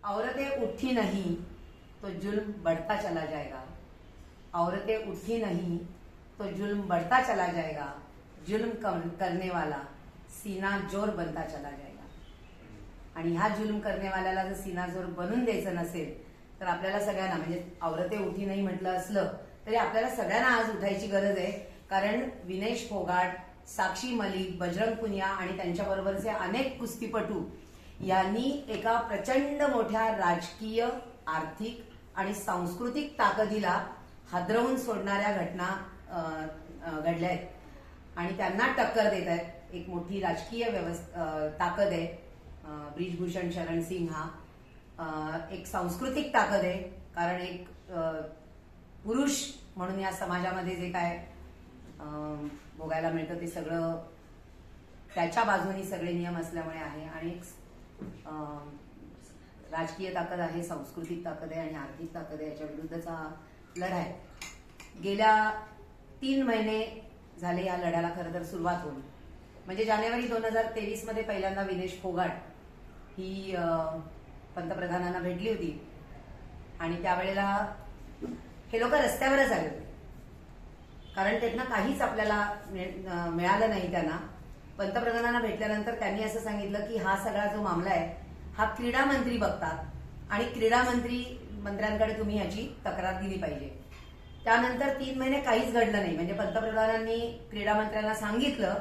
औरतें उठी नहीं तो जुल्म बढ़ता चला जाएगा। औरतें उठी नहीं तो जुल्म बढ़ता चला जाएगा। जुल्म करने वाला सीना जोर बनता चला जाएगा। आणि ह्या जुल्म करनेवाल्याला जर सीना जोर बनून द्यायचं नसेल तर आपल्याला सगळ्यांना, म्हणजे औरतें उठी नाही म्हटलं असलं तरी आपल्याला सगळ्यांना आज उठायची गरज आहे। कारण विनेश फोगाट, साक्षी मलिक, बजरंग पुनिया आणि त्यांच्याबरोबरचे अनेक कुस्तीपटू यांनी एका प्रचंड मोठ्या राजकीय, आर्थिक आणि सांस्कृतिक ताकदीला हादरवून सोडणाऱ्या घटना घडल्या आहेत आणि त्यांना टक्कर देत आहेत। एक मोठी राजकीय ताकद आहे ब्रिजभूषण शरण सिंग हा, एक सांस्कृतिक ताकद आहे कारण एक पुरुष म्हणून या समाजामध्ये जे काय भोगायला मिळतं ते सगळं त्याच्या बाजूनी सगळे नियम असल्यामुळे आहे। आणि एक राजकीय ताकद आहे, सांस्कृतिक ताकद आहे आणि आर्थिक ताकद आहे, याच्या विरुद्धचा लढा आहे। गेल्या 3 महिने झाले या लढ्याला खरं तर सुरुवात होऊन, म्हणजे जानेवारी 2023 मध्ये पहिल्यांदा विनेश फोगाट ही पंतप्रधानांना भेटली होती आणि त्यावेळेला हे लोक रस्त्यावरच आले होते कारण त्यांना काहीच आपल्याला मिळालं नाही। त्यांना पंतप्रधानांना भेटल्यानंतर त्यांनी असं सांगितलं की हा सगळा जो मामला आहे हा क्रीडा मंत्री बघतात आणि क्रीडा मंत्र्यांकडे तुम्ही ह्याची तक्रार दिली पाहिजे। त्यानंतर 3 महिने काहीच घडलं नाही, म्हणजे पंतप्रधानांनी क्रीडा मंत्र्यांना सांगितलं,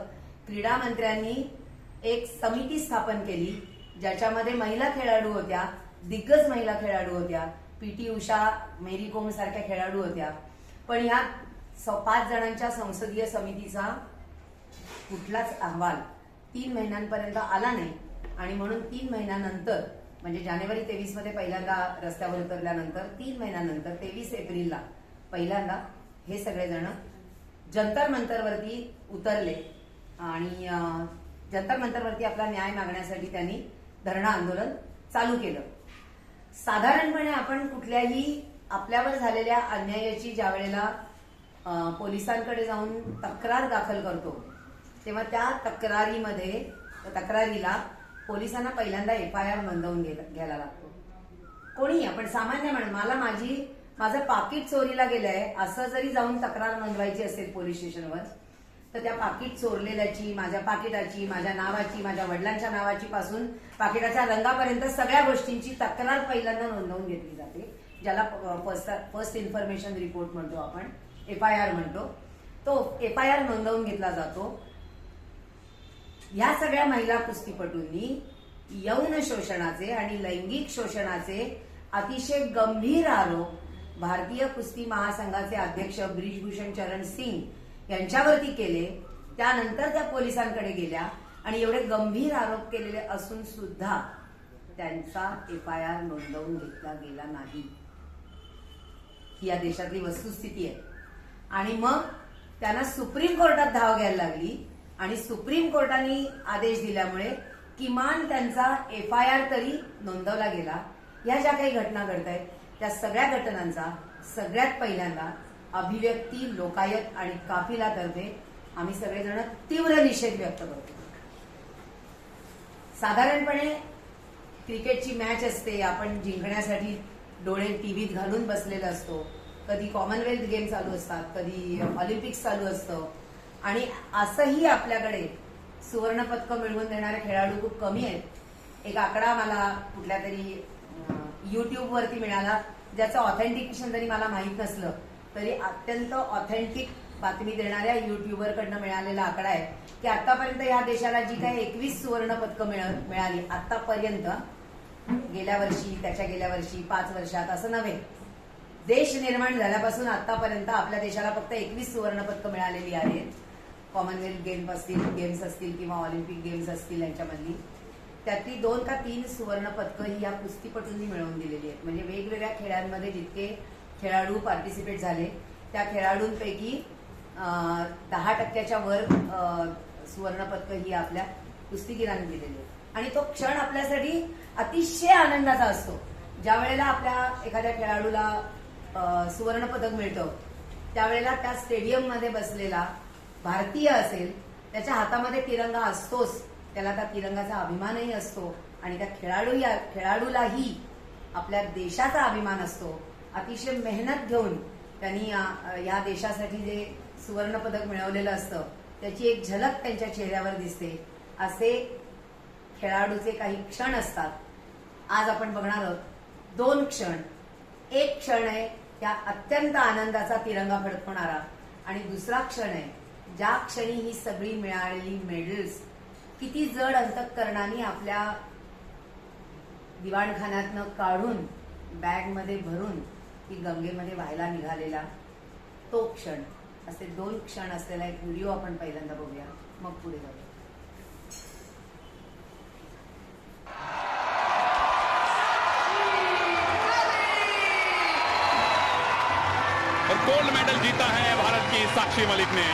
क्रीडा मंत्र्यांनी एक समिती स्थापन केली ज्याच्यामध्ये महिला खेळाडू होत्या, दिग्गज महिला खेळाडू होत्या, पीटी उषा, मेरी कोम सारख्या खेळाडू होत्या, पण ह्या 5 जणांच्या संसदीय समितीचा कुठलाच अहवाल 3 महिन्यांपर्यंत आला नाही आणि म्हणून 3 महिन्यानंतर, म्हणजे जानेवारी 23 मध्ये पहिल्यांदा रस्त्यावर उतरल्यानंतर 3 महिन्यानंतर 23 एप्रिलला पहिल्यांदा हे सगळेजण जंतर मंतरवरती उतरले आणि जंतर मंतरवरती आपला न्याय मागण्यासाठी त्यांनी धरणं आंदोलन चालू केलं। साधारणपणे आपण कुठल्याही आपल्यावर झालेल्या अन्यायाची ज्या वेळेला पोलिसांकडे जाऊन तक्रार दाखल करतो तेव्हा त्या तक्रारीला पोलिसांना पहिल्यांदा FIR नोंदवून घ्यायला लागतो। कोणीही, आपण सामान्य माझं पाकिट चोरीला गेलंय असं जरी जाऊन तक्रार नोंदवायची असेल पोलीस स्टेशनवर तर त्या पाकिट चोरलेल्याची, माझ्या पाकिटाची, माझ्या नावाची, माझ्या वडिलांच्या नावाची पासून पाकिटाच्या रंगापर्यंत सगळ्या गोष्टींची तक्रार पहिल्यांदा नोंदवून घेतली जाते, ज्याला फर्स्ट इन्फॉर्मेशन रिपोर्ट म्हणतो आपण, FIR म्हणतो। तो FIR नोंदवून घेतला जातो। या सगळ्या महिला कुस्तीपटूंनी यौन शोषणाचे आणि लैंगिक शोषणाचे अतिशय गंभीर आरोप भारतीय कुस्ती महासंघाचे अध्यक्ष ब्रिजभूषण शरण सिंग यांच्यावरती केले। त्यानंतर त्या पोलिसांकडे गेल्या आणि एवढे गंभीर आरोप केलेले असून सुद्धा त्यांचा FIR नोंदवून घेतला गेला नाही, ही या देशातली वस्तुस्थिती आहे। आणि मग त्यांना सुप्रीम कोर्टात धाव घ्यायला लागली आणि सुप्रीम कोर्टाने आदेश दिल्यामुळे किमान त्यांचा FIR तरी नोंदवला गेला। या ज्या काही घटना घडत आहेत त्या सगळ्या घटनांचा सगळ्यात पहिल्यांदा अभिव्यक्ती, लोकायत आणि काफिलातर्फे आम्ही सगळेजण तीव्र निषेध व्यक्त करतो। साधारणपणे क्रिकेटची मॅच असते, आपण जिंकण्यासाठी डोळे टीव्हीत घालून बसलेला असतो, कधी कॉमनवेल्थ गेम चालू असतात, कधी ऑलिम्पिक्स चालू असतं आणि असंही आपल्याकडे सुवर्णपदक मिळवून देणारे खेळाडू खूप कमी आहेत। एक आकडा मला कुठल्या तरी युट्यूबवरती मिळाला, ज्याचं ऑथेंटिकेशन जरी मला माहीत नसलं तरी अत्यंत ऑथेंटिक बातमी देणाऱ्या युट्यूबरकडनं मिळालेला आकडा आहे की आतापर्यंत या देशाला जी काही 21 सुवर्ण पदकं मिळाली आतापर्यंत, गेल्या वर्षी, त्याच्या गेल्या वर्षी, 5 वर्षात असं नव्हे, देश निर्माण झाल्यापासून आतापर्यंत आपल्या देशाला फक्त 21 सुवर्ण पदकं मिळालेली आहेत। कॉमनवेल्थ गेम्स असतील किंवा ऑलिम्पिक गेम्स असतील यांच्यामधली, त्यातली 2 का 3 सुवर्ण पदकं ही या कुस्तीपटूंनी मिळवून दिलेली आहेत। म्हणजे वेगवेगळ्या खेळांमध्ये जितके खेळाडू पार्टिसिपेट झाले त्या खेळाडूंपैकी 10% वर सुवर्ण पदकं ही आपल्या कुस्तीगिरांनी दिलेली आहेत। आणि तो क्षण आपल्यासाठी अतिशय आनंदाचा असतो ज्या वेळेला आपल्या एखाद्या खेळाडूला सुवर्ण पदक मिळतं, त्यावेळेला त्या स्टेडियममध्ये बसलेला भारतीय असेल, त्याच्या हातामध्ये तिरंगा असतोच, त्याला त्या तिरंगाचा अभिमानही असतो आणि त्या खेळाडूलाही आपल्या देशाचा अभिमान असतो. अतिशय मेहनत घेऊन त्यांनी या देशासाठी जे सुवर्ण पदक मिळवलेलं असतं त्याची एक झलक त्यांच्या चेहऱ्यावर दिसते. असे खेळाडूचे काही क्षण असतात. आज आपण बघणार आहोत 2 क्षण. एक क्षण आहे त्या अत्यंत आनंदाचा तिरंगा फडकवणारा आणि दुसरा क्षण आहे ज्या क्षणी ही सगळी मिळालेली मेडल्स किती जड अंतःकरणाने आपल्या दिवाणखान्यातनं काढून बॅगमध्ये भरून ती गंगेमध्ये व्हायला निघालेला तो क्षण. असे 2 क्षण असलेला एक व्हिडिओ आपण पहिल्यांदा बघूया, मग पुढे जाऊया. और गोल्ड मेडल जीता है भारत की साक्षी मलिक ने.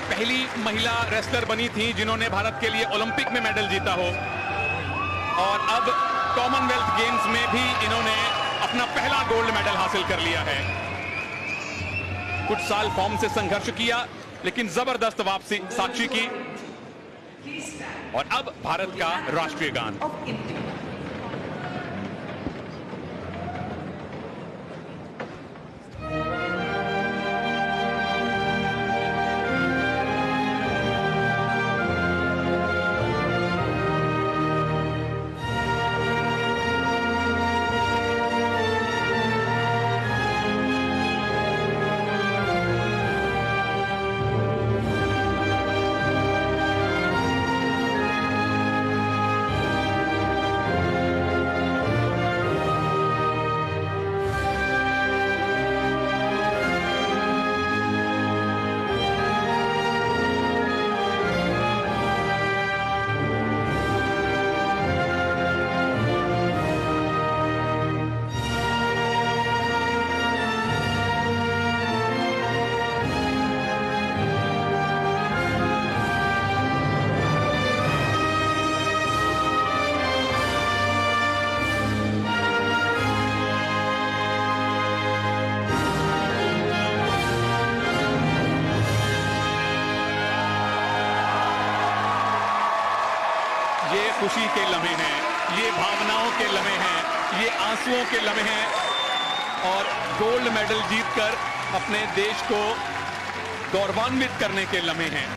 पहली महिला रेसलर बनी थी जिन्होंने भारत के लिए ओलंपिक में मेडल जीता हो और अब कॉमनवेल्थ गेम्स में भी इन्होंने अपना पहला गोल्ड मेडल हासिल कर लिया है. कुछ साल फॉर्म से संघर्ष किया लेकिन जबरदस्त वापसी साक्षी की और अब भारत का राष्ट्रीय गान. ये खुशी के लम्हे हैं, ये भावनाओं के लम्हे हैं, ये आंसुओं के लम्हे हैं और गोल्ड मेडल जीतकर अपने देश को गौरवान्वित करने के लम्हे हैं.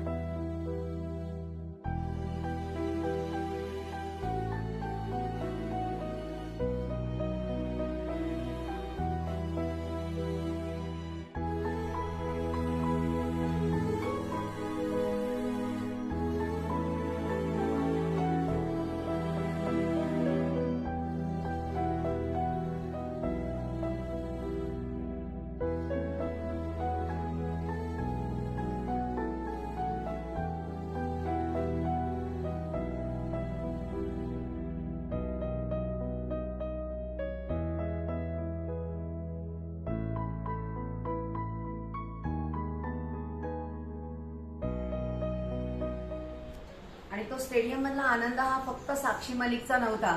आणि तो स्टेडियम मधला आनंद हा फक्त साक्षी मलिकचा नव्हता,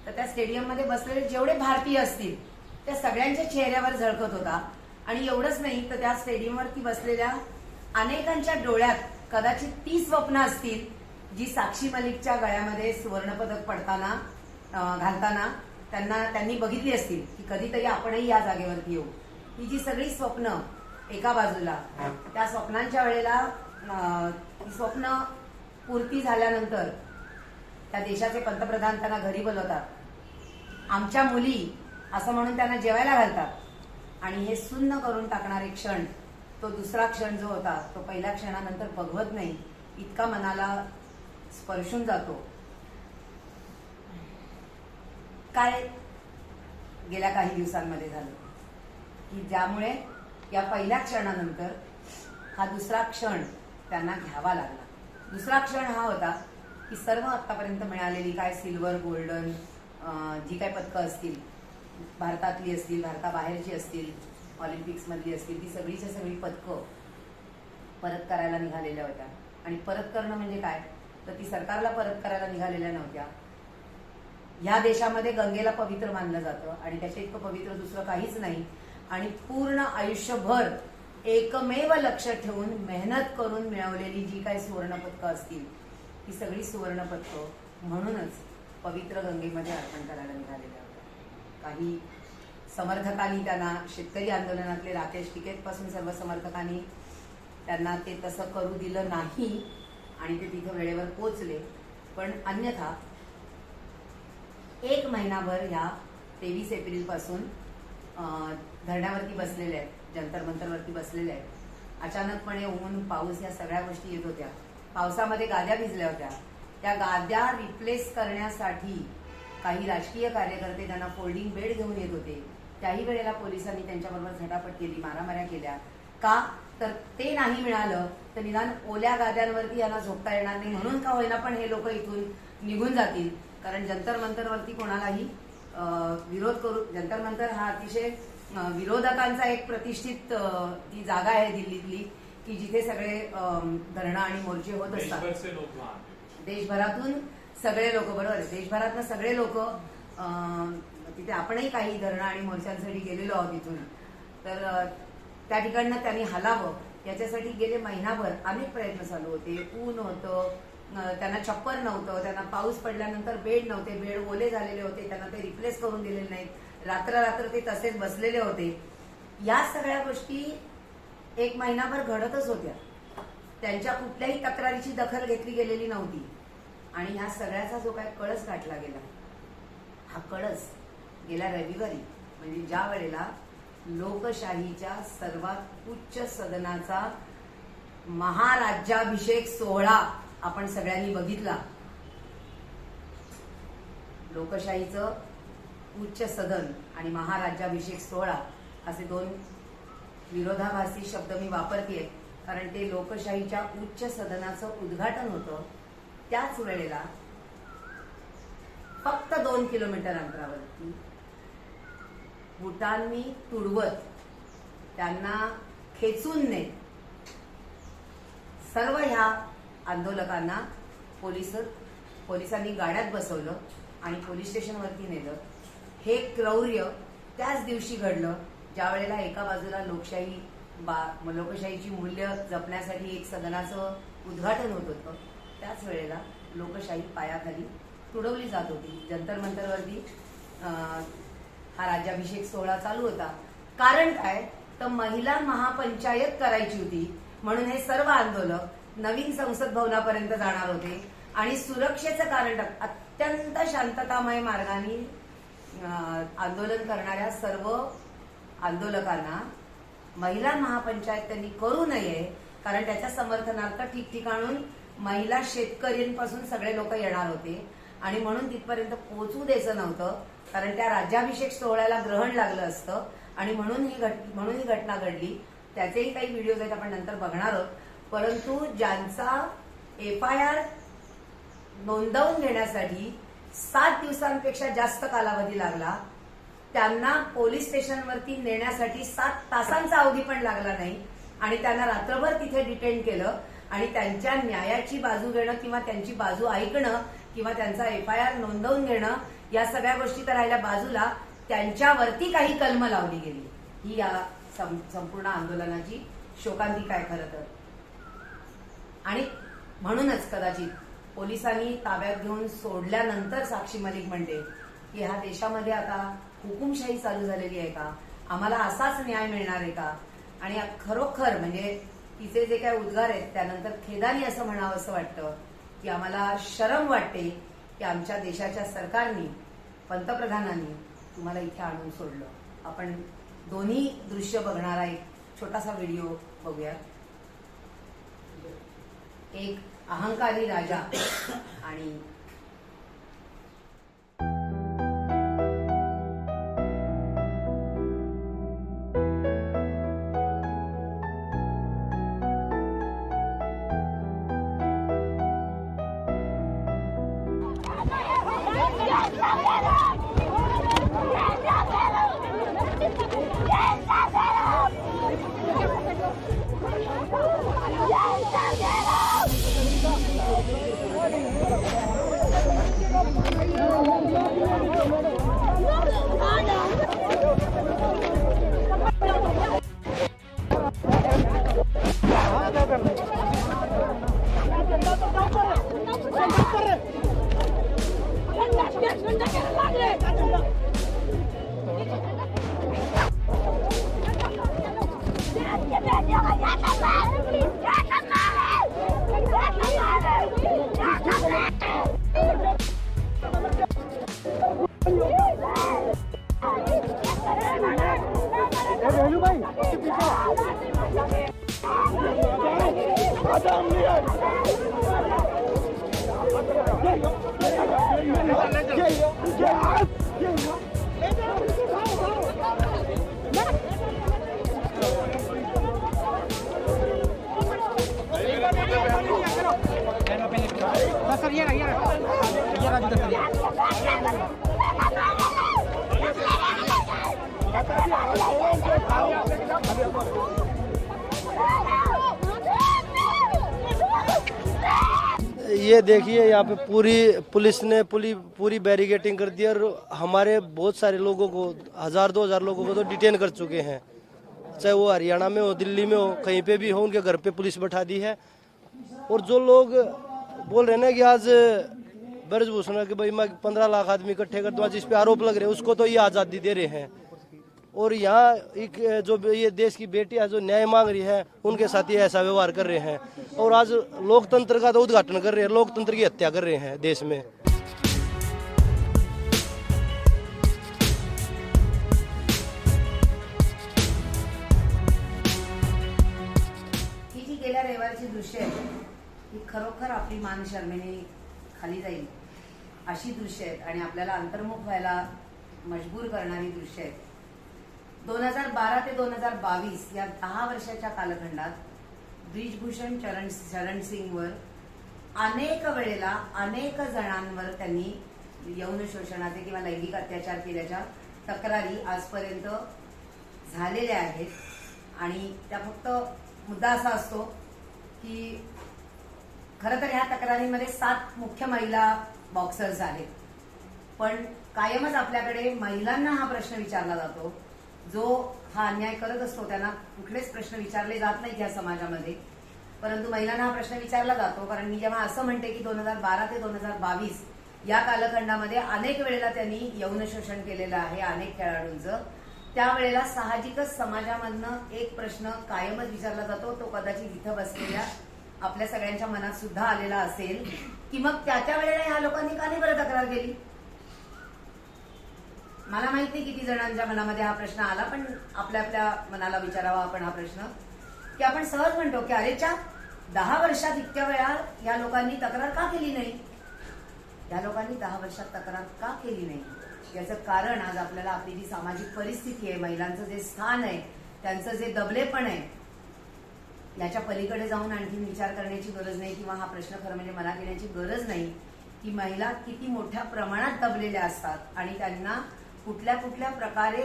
तर त्या स्टेडियम मध्ये बसलेले जेवढे भारतीय असतील त्या सगळ्यांच्या चेहऱ्यावर झळकत होता. आणि एवढंच नाही तर त्या स्टेडियमवरती बसलेल्या अनेकांच्या डोळ्यात कदाचित ती स्वप्न असतील जी साक्षी मलिकच्या गळ्यामध्ये सुवर्णपदक पडताना घालताना त्यांनी बघितली असतील की कधीतरी आपणही या जागेवरती येऊ. ही जी सगळी स्वप्न एका बाजूला, त्या स्वप्नांच्या वेळेला स्वप्न पूर्ती झाल्यानंतर त्या देशाचे पंतप्रधान त्यांना घरी बोलवतात, आमच्या मुली असं म्हणून त्यांना जेवायला घालतात आणि हे सुन्न करून टाकणारे क्षण, तो दुसरा क्षण जो होता तो पहिल्या क्षणानंतर बघवत नाही इतका मनाला स्पर्शून जातो. काय गेल्या काही दिवसांमध्ये झालं की ज्यामुळे या पहिल्या क्षणानंतर हा दुसरा क्षण त्यांना घ्यावा लागला. दुसरा क्षण हा होता की सर्व आतापर्यंत मिळालेली काय सिल्वर, गोल्डन जी काय पदकं असतील, भारतातली असतील, भारताबाहेरची असतील, ऑलिम्पिक्स मधली असतील, ती सगळीच्या सगळी पदकं परत करायला निघालेल्या होत्या. आणि परत करणं म्हणजे काय, तर ती सरकारला परत करायला निघालेल्या नव्हत्या. या देशामध्ये गंगेला पवित्र मानलं जातं आणि त्याच्या इतकं पवित्र दुसरं काहीच नाही. आणि पूर्ण आयुष्यभर एकमेव लक्ष ठेवून मेहनत करून मिळवलेली जी काही सुवर्णपदकं असतील ती सगळी सुवर्णपदकं म्हणूनच पवित्र गंगेमध्ये अर्पण करायला निघालेल्या होत्या. काही समर्थकांनी त्यांना, शेतकरी आंदोलनातले राकेश टिकेतपासून सर्व समर्थकांनी त्यांना ते तसं करू दिलं नाही आणि ते तिथं वेळेवर पोचले. पण अन्यथा 1 महिनाभर ह्या 23 एप्रिलपासून धरण्यावरती बसलेले आहेत, जंतर मंतरवरती बसलेले आहेत. अचानकपणे ऊन, पाऊस या सगळ्या गोष्टी येत होत्या. पावसामध्ये गाद्या भिजल्या होत्या. त्या गाद्या रिप्लेस करण्यासाठी काही राजकीय कार्यकर्ते त्यांना फोल्डिंग बेड घेऊन येत होते. त्याही वेळेला पोलिसांनी त्यांच्याबरोबर झटापट केली, मारामाऱ्या केल्या. का तर ते नाही मिळालं तर निदान ओल्या गाद्यांवरती यांना झोपता येणार नाही म्हणून का होईना पण हे लोक इथून निघून जातील. कारण जंतर मंतरवरती कोणालाही विरोध करू, जंतर मंतर हा अतिशय विरोधकांचा एक प्रतिष्ठित ती जागा आहे दिल्लीतली की जिथे सगळे धरणं आणि मोर्चे होत असतात. देशभरातून सगळे लोक, बरोबर आहे, देशभरातनं सगळे लोक तिथे, आपणही काही धरणं आणि मोर्चांसाठी गेलेलो आहोत तिथून. तर त्या ठिकाणनं त्यांनी हलावं याच्यासाठी गेले महिनाभर अनेक प्रयत्न चालू होते. ऊन होतं, त्यांना छप्पर नव्हतं, त्यांना पाऊस पडल्यानंतर बेड नव्हते, बेड ओले झालेले होते, त्यांना ते रिप्लेस करून दिलेले नाहीत. रात्र रात्र ते तसेच बसलेले होते. या सगळ्या गोष्टी 1 महिनाभर घडतच होत्या. त्यांच्या कुठल्याही तक्रारीची दखल घेतली गेलेली नव्हती. आणि ह्या सगळ्याचा जो काय कळस गाठला गेला, हा कळस गेल्या रविवारी म्हणजे ज्या वेळेला लोकशाहीच्या सर्वात उच्च सदनाचा महाराज्याभिषेक सोहळा आपण सगळ्यांनी बघितला. लोकशाहीचं उच्च सदन आणि महाराज्याभिषेक सोहळा असे 2 विरोधाभासी शब्द मी वापरतेय कारण ते लोकशाहीच्या उच्च सदनाचं उद्घाटन होतं. त्याच वेळेला फक्त 2 किलोमीटर अंतरावरती बुटांनी तुडवत त्यांना खेचून नेत सर्व ह्या आंदोलकांना पोलिसांनी गाड्यात बसवलं आणि पोलीस स्टेशनवरती नेलं. हे क्रौर्य त्याच दिवशी घडलं ज्या वेळेला एका बाजूला लोकशाहीची मूल्य जपण्यासाठी एक सदनाचं उद्घाटन होत होतं, त्याच वेळेला लोकशाही पायाखाली तुडवली जात होती. जंतर मंतरवरती हा राज्याभिषेक सोहळा चालू होता. कारण काय तर महिला महापंचायत करायची होती म्हणून हे सर्व आंदोलक नवीन संसद भवनापर्यंत जाणार होते आणि सुरक्षेचं कारण अत्यंत शांततामय मार्गाने आंदोलन करणाऱ्या सर्व आंदोलकांना महिला महापंचायत त्यांनी करू नये कारण त्याच्या समर्थनार्थ ठिकठिकाणून महिला शेतकऱ्यांपासून सगळे लोक येणार होते आणि म्हणून तिथपर्यंत पोहोचू द्यायचं नव्हतं कारण त्या राज्याभिषेक सोहळ्याला ग्रहण लागलं असतं आणि म्हणून ही घटना घडली. त्याचेही काही व्हिडिओज आहेत, आपण नंतर बघणार आहोत. परंतु ज्यांचा FIR नोंदवून घेण्यासाठी 7 दिवसांपेक्षा जास्त कालावधी लागला त्यांना पोलीस स्टेशनवरती नेण्यासाठी 7 तासांचा अवधी पण लागला नाही आणि त्यांना रात्रभर तिथे डिटेन केलं आणि त्यांच्या न्यायाची बाजू घेणं किंवा त्यांची बाजू ऐकणं किंवा त्यांचा FIR नोंदवून घेणं या सगळ्या गोष्टी तर राहिल्या बाजूला, त्यांच्यावरती काही कलम लावली गेली. ही या संपूर्ण आंदोलनाची शोकांतिका आहे खरं तर. आणि म्हणूनच कदाचित पोलिसांनी ताब्यात घेऊन सोडल्यानंतर साक्षी मलिक म्हणते की ह्या देशामध्ये आता हुकुमशाही चालू झालेली आहे का, आम्हाला असाच न्याय मिळणार आहे का. आणि खरोखर म्हणजे तिचे जे काही उद्गार आहेत त्यानंतर खेदाने असं म्हणावं असं वाटतं की आम्हाला शरम वाटते की आमच्या देशाच्या सरकारने, पंतप्रधानांनी तुम्हाला इथे आणून सोडलं. आपण दोन्ही दृश्य बघणारा एक छोटासा व्हिडिओ बघूया. एक अहंकारी राजा आणि Yeah. ये देखिए यहाँ पे पूरी पुलिस ने पूरी बैरिकेटिंग कर दी और हमारे बहुत सारे लोगों को 1000-2000 लोगों को तो डिटेन कर चुके हैं, चाहे वो हरियाणा में हो, दिल्ली में हो, कहीं पे भी हो, उनके घर पे पुलिस बैठा दी है। और जो लोग बोल रहे हैं ना कि आज ब्रजभूषण कि भाई मैं 15 लाख आदमी इकट्ठे कर दूंगा, जिस पे आरोप लग रहे हैं, उसको तो ये आज़ादी दे रहे हैं। और यहाँ एक जो ये देश की बेटियां जो न्याय मांग रही है, उनके साथ ये ऐसा व्यवहार कर रहे हैं। और आज लोकतंत्र का तो उद्घाटन कर रहे हैं, लोकतंत्र की हत्या कर रहे हैं देश में। ही जी गेल्या रविवारची दृश्य आहेत ही खरोखर आपली मान शर्मेने खाली जाईल अशी दृश्य आहेत आणि आपल्याला अंतर्मुख व्हायला मजबूर करणारी दृश्य आहेत। 2012 ते 2022 या 10 वर्षाच्या कालखंडात ब्रिजभूषण शरण सिंगवर अनेक वेळेला अनेक जणांवर त्यांनी यौन शोषणाचे किंवा लैंगिक अत्याचार केल्याच्या तक्रारी आजपर्यंत झालेल्या आहेत। आणि त्या फक्त मुद्दा असा असतो की खरं तर ह्या तक्रारींमध्ये 7 मुख्य महिला बॉक्सर्स आहेत, पण कायमच आपल्याकडे महिलांना हा प्रश्न विचारला जातो। जो हा अन्याय करत असतो त्यांना कुठलेच प्रश्न विचारले जात नाहीत या समाजामध्ये, परंतु महिलांना हा प्रश्न विचारला जातो। कारण मी जेव्हा असं म्हणते की 2012 ते 2022 या कालखंडामध्ये अनेक वेळेला त्यांनी यौन शोषण केलेलं आहे अनेक खेळाडूंचं, त्यावेळेला साहजिकच समाजामधनं एक प्रश्न कायमच विचारला जातो, तो कदाचित इथं बसलेल्या आपल्या सगळ्यांच्या मनात सुद्धा आलेला असेल की मग त्या वेळेला ह्या लोकांनी का नाही बरं तक्रार केली। मला माहित नाही किती जणांच्या मनामध्ये हा प्रश्न आला, पण आपल्या मनाला विचारावा आपण हा प्रश्न की आपण सहज म्हणतो की अरे 10 वर्षात इतक्या वेळा या लोकांनी तक्रार का केली नाही, या लोकांनी 10 वर्षात तक्रार का केली नाही। याचं कारण आज आपल्याला आपली जी सामाजिक परिस्थिती आहे, महिलांचं जे स्थान आहे, त्यांचं जे दबलेपण आहे, याच्या पलीकडे जाऊन आणखी विचार करण्याची गरज नाही किंवा हा प्रश्न खरं म्हणजे मनात येण्याची गरज नाही की महिला किती मोठ्या प्रमाणात दबलेल्या असतात आणि त्यांना कुठल्या कुठल्या प्रकारे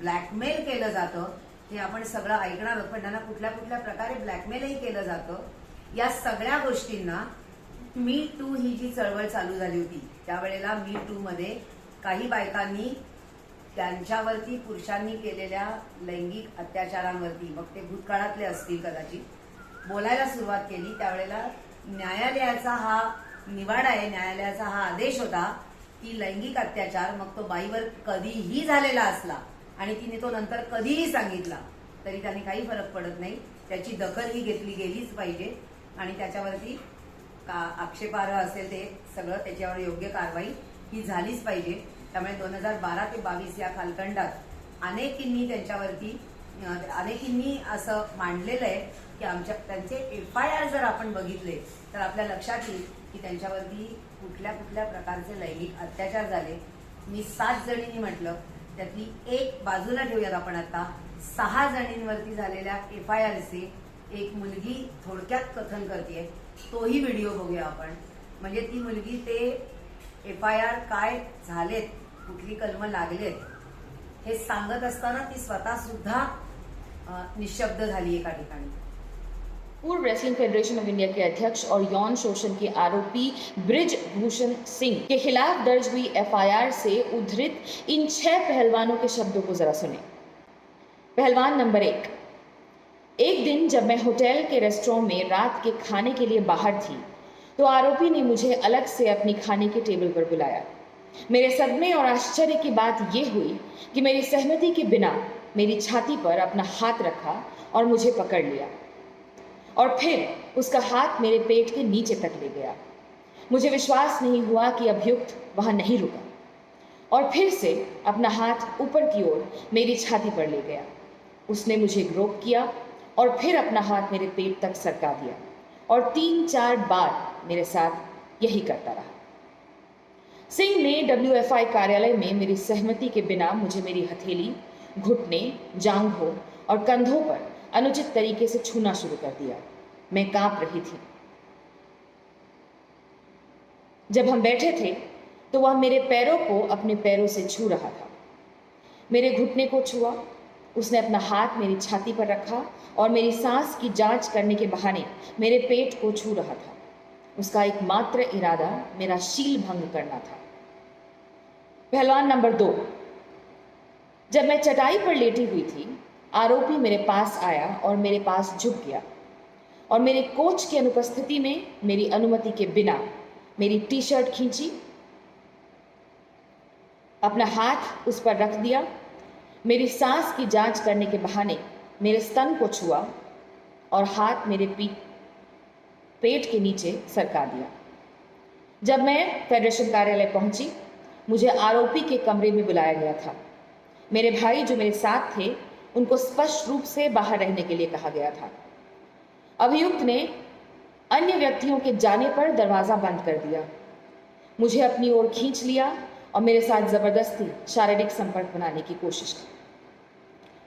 ब्लॅकमेल केलं जातं हे आपण सगळं ऐकणार आहोत। पण त्यांना कुठल्या कुठल्या प्रकारे ब्लॅकमेलही केलं जातं। या सगळ्या गोष्टींना मी टू ही जी चळवळ चालू झाली होती त्यावेळेला मी टू मध्ये काही बायकांनी त्यांच्यावरती पुरुषांनी केलेल्या लैंगिक अत्याचारांवरती, मग ते भूतकाळातले असतील कदाचित, बोलायला सुरुवात केली। त्यावेळेला न्यायालयाचा हा निवाडा आहे, न्यायालयाचा हा आदेश होता की लैंगिक अत्याचार मग तो बाईवर कधीही झालेला असला आणि तिने तो नंतर कधीही सांगितला तरी त्याने काही फरक पडत नाही, त्याची दखल ही घेतली गेलीच पाहिजे आणि त्याच्यावरती आक्षेपार्ह असेल ते सगळं त्याच्यावर योग्य कारवाई ही झालीच पाहिजे। त्यामुळे 2012 ते 22 या कालखंडात अनेकींनी त्यांच्यावरती अनेकींनी असं मांडलेलं आहे की त्यांचे FIR जर आपण बघितले तर आपल्या लक्षात येईल की त्यांच्यावरती कुठल्या कुठल्या प्रकारचे लैंगिक अत्याचार झाले। मी 7 जणींनी म्हटलं, त्यातली एक बाजूला ठेवूयात आपण आता, 6 जणींवरती झालेल्या FIRचे एक मुलगी थोडक्यात कथन करते, तोही व्हिडिओ बघूया आपण। म्हणजे ती मुलगी ते FIR काय झालेत, कुठली कलमं लागलेत हे सांगत असताना ती स्वतः सुद्धा निशब्द झाली एका ठिकाणी। पूर्व रेसलिंग फेडरेशन ऑफ इंडिया के अध्यक्ष और यौन शोषण के आरोपी ब्रिजभूषण सिंह के खिलाफ दर्ज हुई FIR से उद्धृत इन 6 पहलवानों के शब्दों को जरा सुने। पहलवान नंबर 1, एक दिन जब मैं होटल के रेस्टोरेंट में रात के खाने के लिए बाहर थी तो आरोपी ने मुझे अलग से अपनी खाने के टेबल पर बुलाया। मेरे सदमे और आश्चर्य की बात यह हुई कि मेरी सहमति के बिना मेरी छाती पर अपना हाथ रखा और मुझे पकड़ लिया और फिर उसका हाथ मेरे पेट के नीचे तक ले गया। मुझे विश्वास नहीं हुआ कि अभियुक्त वहां नहीं रुका और फिर से अपना हाथ ऊपर की ओर मेरी छाती पर ले गया। उसने मुझे ग्रोप किया और फिर अपना हाथ मेरे पेट तक सरका दिया और 3-4 बार मेरे साथ यही करता रहा। सिंह ने WFI कार्यालय में मेरी सहमति के बिना मुझे मेरी हथेली, घुटने, जांघों और कंधों पर अनुचित तरीके से छूना शुरू कर दिया। मैं कांप रही थी। जब हम बैठे थे तो वह मेरे पैरों को अपने पैरों से छू रहा था। मेरे घुटने को छुआ, उसने अपना हाथ मेरी छाती पर रखा और मेरी सांस की जांच करने के बहाने मेरे पेट को छू रहा था। उसका एकमात्र इरादा मेरा शील भंग करना था। पहलवान नंबर 2, जब मैं चटाई पर लेटी हुई थी, आरोपी मेरे पास आया और मेरे पास झुक गया और मेरे कोच की अनुपस्थिति में मेरी अनुमति के बिना मेरी टी शर्ट खींची, अपना हाथ उस पर रख दिया, मेरी सांस की जांच करने के बहाने मेरे स्तन को छुआ और हाथ मेरे पेट के नीचे सरका दिया। जब मैं फेडरेशन कार्यालय पहुंची, मुझे आरोपी के कमरे में बुलाया गया था। मेरे भाई जो मेरे साथ थे, उनको स्पष्ट रूप से बाहर रहने के लिए कहा गया था। अभियुक्त ने अन्य व्यक्तियों के जाने पर दरवाजा बंद कर दिया, मुझे अपनी ओर खींच लिया और मेरे साथ जबरदस्ती शारीरिक संपर्क बनाने की कोशिश की।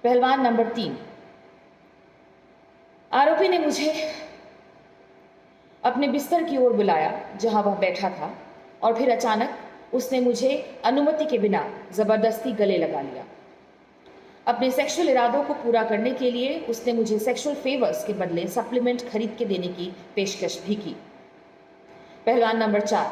पहलवान नंबर 3, आरोपी ने मुझे अपने बिस्तर की ओर बुलाया जहां वह बैठा था और फिर अचानक उसने मुझे अनुमति के बिना जबरदस्ती गले लगा लिया। अपने सेक्सुअल इरादों को पूरा करने के लिए उसने मुझे सेक्सुअल फेवर्स के बदले सप्लीमेंट खरीद के देने की पेशकश भी की। पहलवान नंबर 4,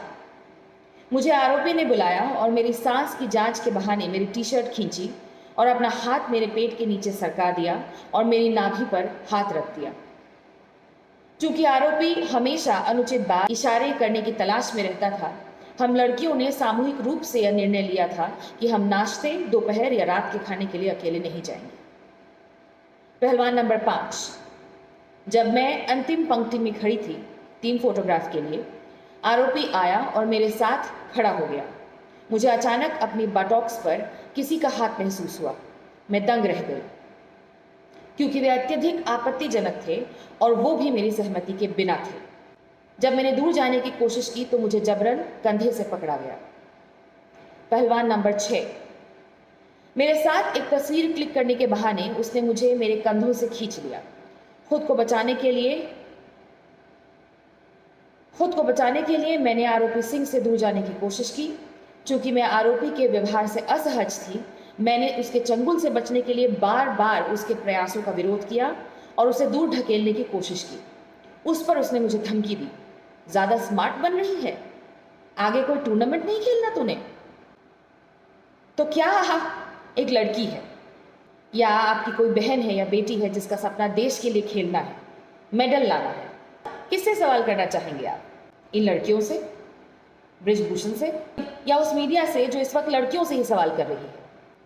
मुझे आरोपी ने बुलाया और मेरी सांस की जांच के बहाने मेरी टी शर्ट खींची और अपना हाथ मेरे पेट के नीचे सरका दिया और मेरी नाभि पर हाथ रख दिया। चूंकि आरोपी हमेशा अनुचित बात इशारे करने की तलाश में रहता था, हम लड़कियों ने सामूहिक रूप से यह निर्णय लिया था कि हम नाश्ते, दोपहर या रात के खाने के लिए अकेले नहीं जाएंगे। पहलवान नंबर 5, जब मैं अंतिम पंक्ति में खड़ी थी टीम फोटोग्राफ के लिए, आरोपी आया और मेरे साथ खड़ा हो गया। मुझे अचानक अपनी बटॉक्स पर किसी का हाथ महसूस हुआ। मैं दंग रह गई क्योंकि वे अत्यधिक आपत्तिजनक थे और वो भी मेरी सहमति के बिना थे। जब मैंने दूर जाने की कोशिश की तो मुझे जबरन कंधे से पकड़ा गया। पहलवान नंबर 6, मेरे साथ एक तस्वीर क्लिक करने के बहाने उसने मुझे मेरे कंधों से खींच लिया। खुद को बचाने के लिए मैंने आरोपी सिंह से दूर जाने की कोशिश की। चूंकि मैं आरोपी के व्यवहार से असहज थी, मैंने उसके चंगुल से बचने के लिए बार बार उसके प्रयासों का विरोध किया और उसे दूर ढकेलने की कोशिश की। उस पर उसने मुझे धमकी दी, ज्यादा स्मार्ट बन रही है, आगे कोई टूर्नामेंट नहीं खेलना तूने? तो क्या एक लड़की है या आपकी कोई बहन है या बेटी है जिसका सपना देश के लिए खेलना है, मेडल लाना है, किससे सवाल करना चाहेंगे आप? इन लड़कियों से, ब्रिजभूषण से, या उस मीडिया से जो इस वक्त लड़कियों से ही सवाल कर रही है,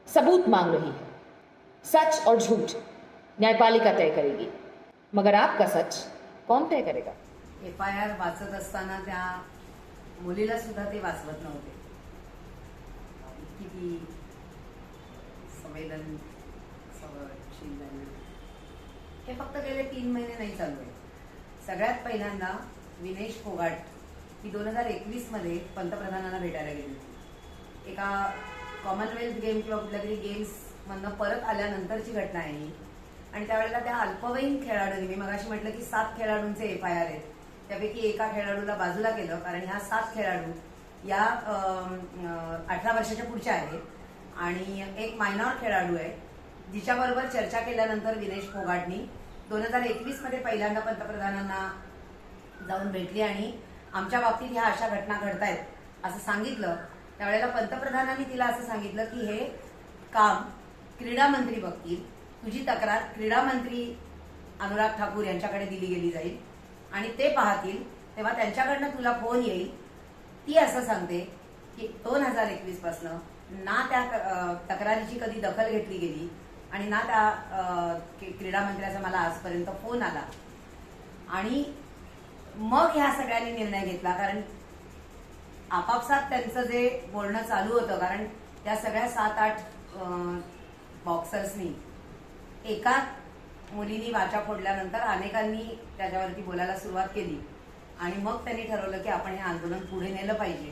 सबूत मांग रही है? सच और झूठ न्यायपालिका तय करेगी, मगर आपका सच कोण तय करेगा? FIR वाचत असताना त्या मुलीला सुद्धा ते वाचवत नव्हते. किती संवेदनशील झाले. हे फक्त गेले 3 महिने नाही चालू आहे. सगळ्यात पहिल्यांदा विनेश फोगाट ही 2021 मध्ये पंतप्रधानांना भेटायला गेली होती. एका कॉमनवेल्थ गेम क्लब लगरी गेम्स मधनं परत आल्यानंतरची घटना आहे ही. आणि त्यावेळेला त्या अल्पवयीन खेळाडूंनी, मी मगाशी म्हटलं की 7 खेळाडूंचे FIR आहेत, त्यापैकी एका खेळाडूला बाजूला केलं कारण ह्या 7 खेळाडू या 18 वर्षाच्या पुढच्या आहेत आणि एक मायनॉर खेळाडू आहे जिच्याबरोबर चर्चा केल्यानंतर विनेश फोगाटनी 2021 मध्ये पहिल्यांदा पंतप्रधानांना जाऊन भेटली आणि आमच्या बाबतीत ह्या अशा घटना घडतायत असं सांगितलं. त्यावेळेला पंतप्रधानांनी तिला असं सांगितलं की हे काम क्रीडा मंत्री बघतील, तुझी तक्रार क्रीडा मंत्री अनुराग ठाकूर यांच्याकडे दिली गेली जाईल आणि ते पाहतील, तेव्हा त्यांच्याकडनं तुला फोन येईल. ती असं सांगते की 2021 पासून ना त्या तक्रारीची कधी दखल घेतली गेली आणि ना त्या क्रीडा मंत्र्याचा मला आजपर्यंत फोन आला. आणि मग ह्या सगळ्यांनी निर्णय घेतला कारण आपापसात त्यांचं जे बोलणं चालू होतं, कारण त्या सगळ्या 7-8 बॉक्सर्सनी एका मुलीनी वाचा फोडल्यानंतर अनेकांनी त्याच्यावरती बोलायला सुरुवात केली आणि मग त्यांनी ठरवलं की आपण हे आंदोलन पुढे नेलं पाहिजे.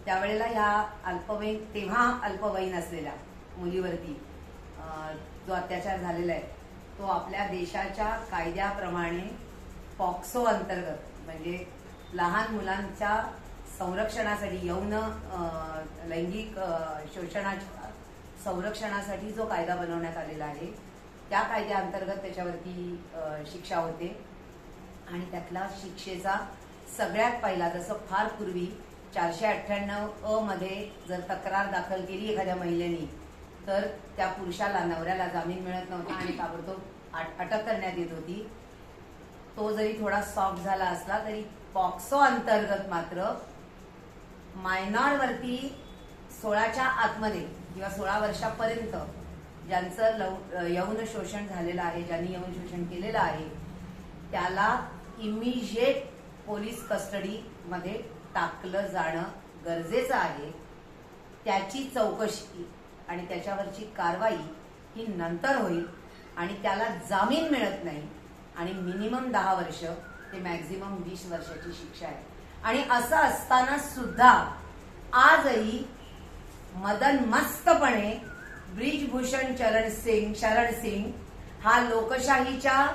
त्यावेळेला ह्या तेव्हा अल्पवयीन असलेल्या मुलीवरती जो अत्याचार झालेला आहे तो आपल्या देशाच्या कायद्याप्रमाणे पॉक्सो अंतर्गत, म्हणजे लहान मुलांच्या संरक्षणासाठी यौन लैंगिक शोषणाच्या संरक्षणासाठी जो कायदा बनवण्यात आलेला आहे त्या कायद्याअंतर्गत त्याच्यावरती शिक्षा होते आणि त्यातला शिक्षेचा सगळ्यात पहिला, जसं फार पूर्वी 498 मध्ये जर तक्रार दाखल केली एखाद्या महिलेने तर त्या पुरुषाला, नवऱ्याला जामीन मिळत नव्हता आणि ताबडतोब अटक करण्यात येत होती. तो जरी थोडा सॉफ्ट झाला असला तरी पॉक्सो अंतर्गत मात्र मायनॉरवरती 16च्या आतमध्ये किंवा 16 वर्षापर्यंत ज्यांचं यौन शोषण झालेलं आहे, ज्यांनी यौन शोषण केलेलं आहे त्याला इमिजिएट पोलीस कस्टडी मध्ये टाकलं जाणं गरजेचं आहे. त्याची चौकशी आणि त्याच्यावरची कारवाई ही नंतर होईल आणि त्याला जामीन मिळत नाही आणि मिनिमम 10 वर्ष ते मॅक्झिमम 20 वर्षाची शिक्षा आहे. आणि असं असताना सुद्धा आजही मदन मस्तपणे ब्रिजभूषण शरण सिंग हा लोकशाहीच्या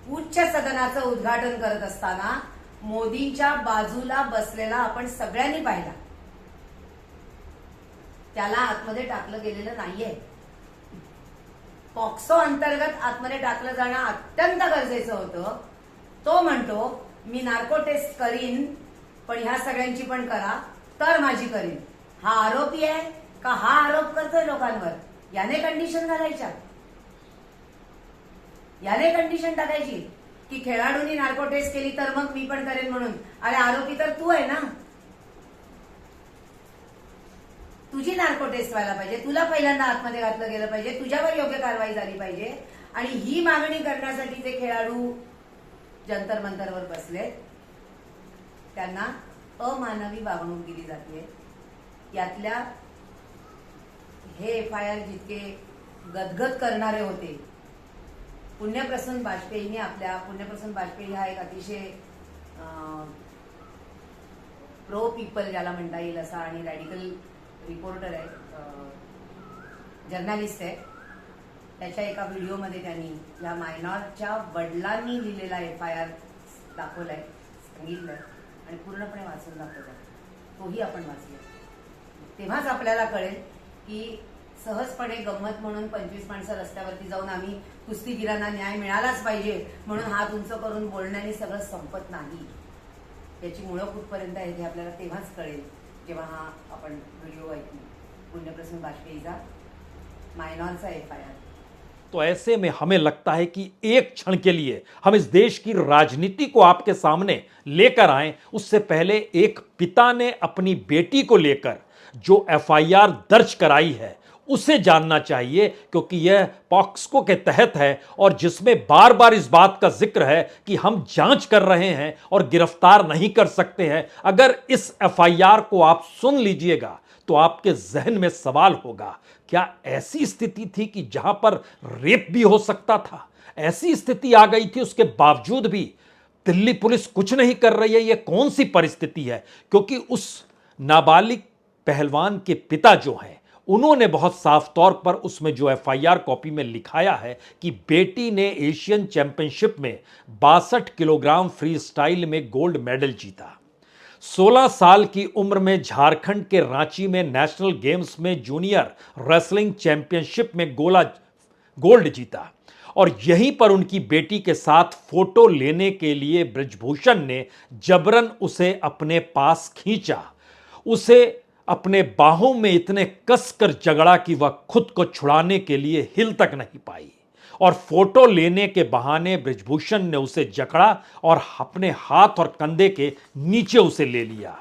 उच्च सदनाचं उद्घाटन करत असताना मोदींच्या बाजूला बसलेला आपण सगळ्यांनी पाहिला. त्याला आतमध्ये टाकलं गेलेलं नाहीये. पॉक्सो अंतर्गत आतमध्ये टाकलं जाणं अत्यंत गरजेचं होतं. तो म्हणतो मी नार्को टेस्ट करीन पण ह्या सगळ्यांची पण करा तर माझी करीन. हा आरोपी आहे का हा आरोप करतोय लोकांवर? याने कंडिशन घालायच्या, याने कंडिशन टाकायची की खेळाडूंनी नार्को टेस्ट केली तर मग मी पण करेन म्हणून. अरे आरोपी तर तू आहे ना, तुझी नार्को टेस्ट व्हायला पाहिजे, तुला पहिल्यांदा आतमध्ये घातलं गेलं पाहिजे, तुझ्यावर योग्य कारवाई झाली पाहिजे. आणि ही मागणी करण्यासाठी ते खेळाडू जंतर मंतरवर बसले, त्यांना अमानवी वागणूक दिली जाते. यातल्या हे FIR जितके गदगद करणारे होते, पुण्यप्रसून वाजपेयीने पुण्यप्रसून वाजपेयी हा एक अतिशय प्रो पीपल ज्याला म्हणता येईल असा आणि रॅडिकल रिपोर्टर आहे, जर्नलिस्ट आहे. त्याच्या एका व्हिडिओमध्ये त्यांनी या मायनॉरच्या वडिलांनी लिहिलेला FIR दाखवलाय, सांगितलंय आणि पूर्णपणे वाचून दाखवलाय. तोही आपण वाचूया. तेव्हाच आपल्याला कळेल की सहजपणे गंमत म्हणून 25 माणसं रस्त्यावरती जाऊन आम्ही कुस्तीगीरांना न्याय मिळालाच पाहिजे म्हणून हात उंच करून बोलण्याने सगळं संपत नाही. याची मुळं कुठपर्यंत आहे हे आपल्याला तेव्हाच कळेल जेव्हा हा आपण व्हिडिओ ऐकू. पुण्यप्रसून वाजपेयीचा मायनॉरचा FIR. तो ऐसे में हमें लगता है कि एक क्षण के लिए हम इस देश की राजनीति को आपके सामने लेकर आए, उससे पहले एक पिता ने अपनी बेटी को लेकर जो FIR दर्ज कराई है उसे जानना चाहिए, क्योंकि यह पॉक्सको के तहत है और जिसमें बार बार इस बात का जिक्र है कि हम जांच कर रहे हैं और गिरफ्तार नहीं कर सकते हैं. अगर इस FIR को आप सुन लीजिएगा तो आपके जहन में सवाल होगा, क्या ऐसी स्थिति थी कि जहां पर रेप भी हो सकता था? ऐसी स्थिति आ गई थी, उसके बावजूद भी दिल्ली पुलिस कुछ नहीं कर रही है. यह कौन सी परिस्थिति है? क्योंकि उस नाबालिग पहलवान के पिता जो हैं उन्होंने बहुत साफ तौर पर उसमें जो FIR कॉपी में लिखाया है कि बेटी ने एशियन चैंपियनशिप में 62 किलोग्राम फ्री स्टाइल में गोल्ड मेडल जीता. 16 साल की उम्र में झारखंड के रांची में नेशनल गेम्स में जूनियर रेसलिंग चैंपियनशिप में गोल्ड जीता और यहीं पर उनकी बेटी के साथ फोटो लेने के लिए ब्रिजभूषण ने जबरन उसे अपने पास खींचा, उसे अपने बाहों में इतने कसकर जगड़ा कि वह खुद को छुड़ाने के लिए हिल तक नहीं पाई और फोटो लेने के बहाने ब्रिजभूषण ने उसे जकड़ा और अपने हाथ और कंधे के नीचे उसे ले लिया.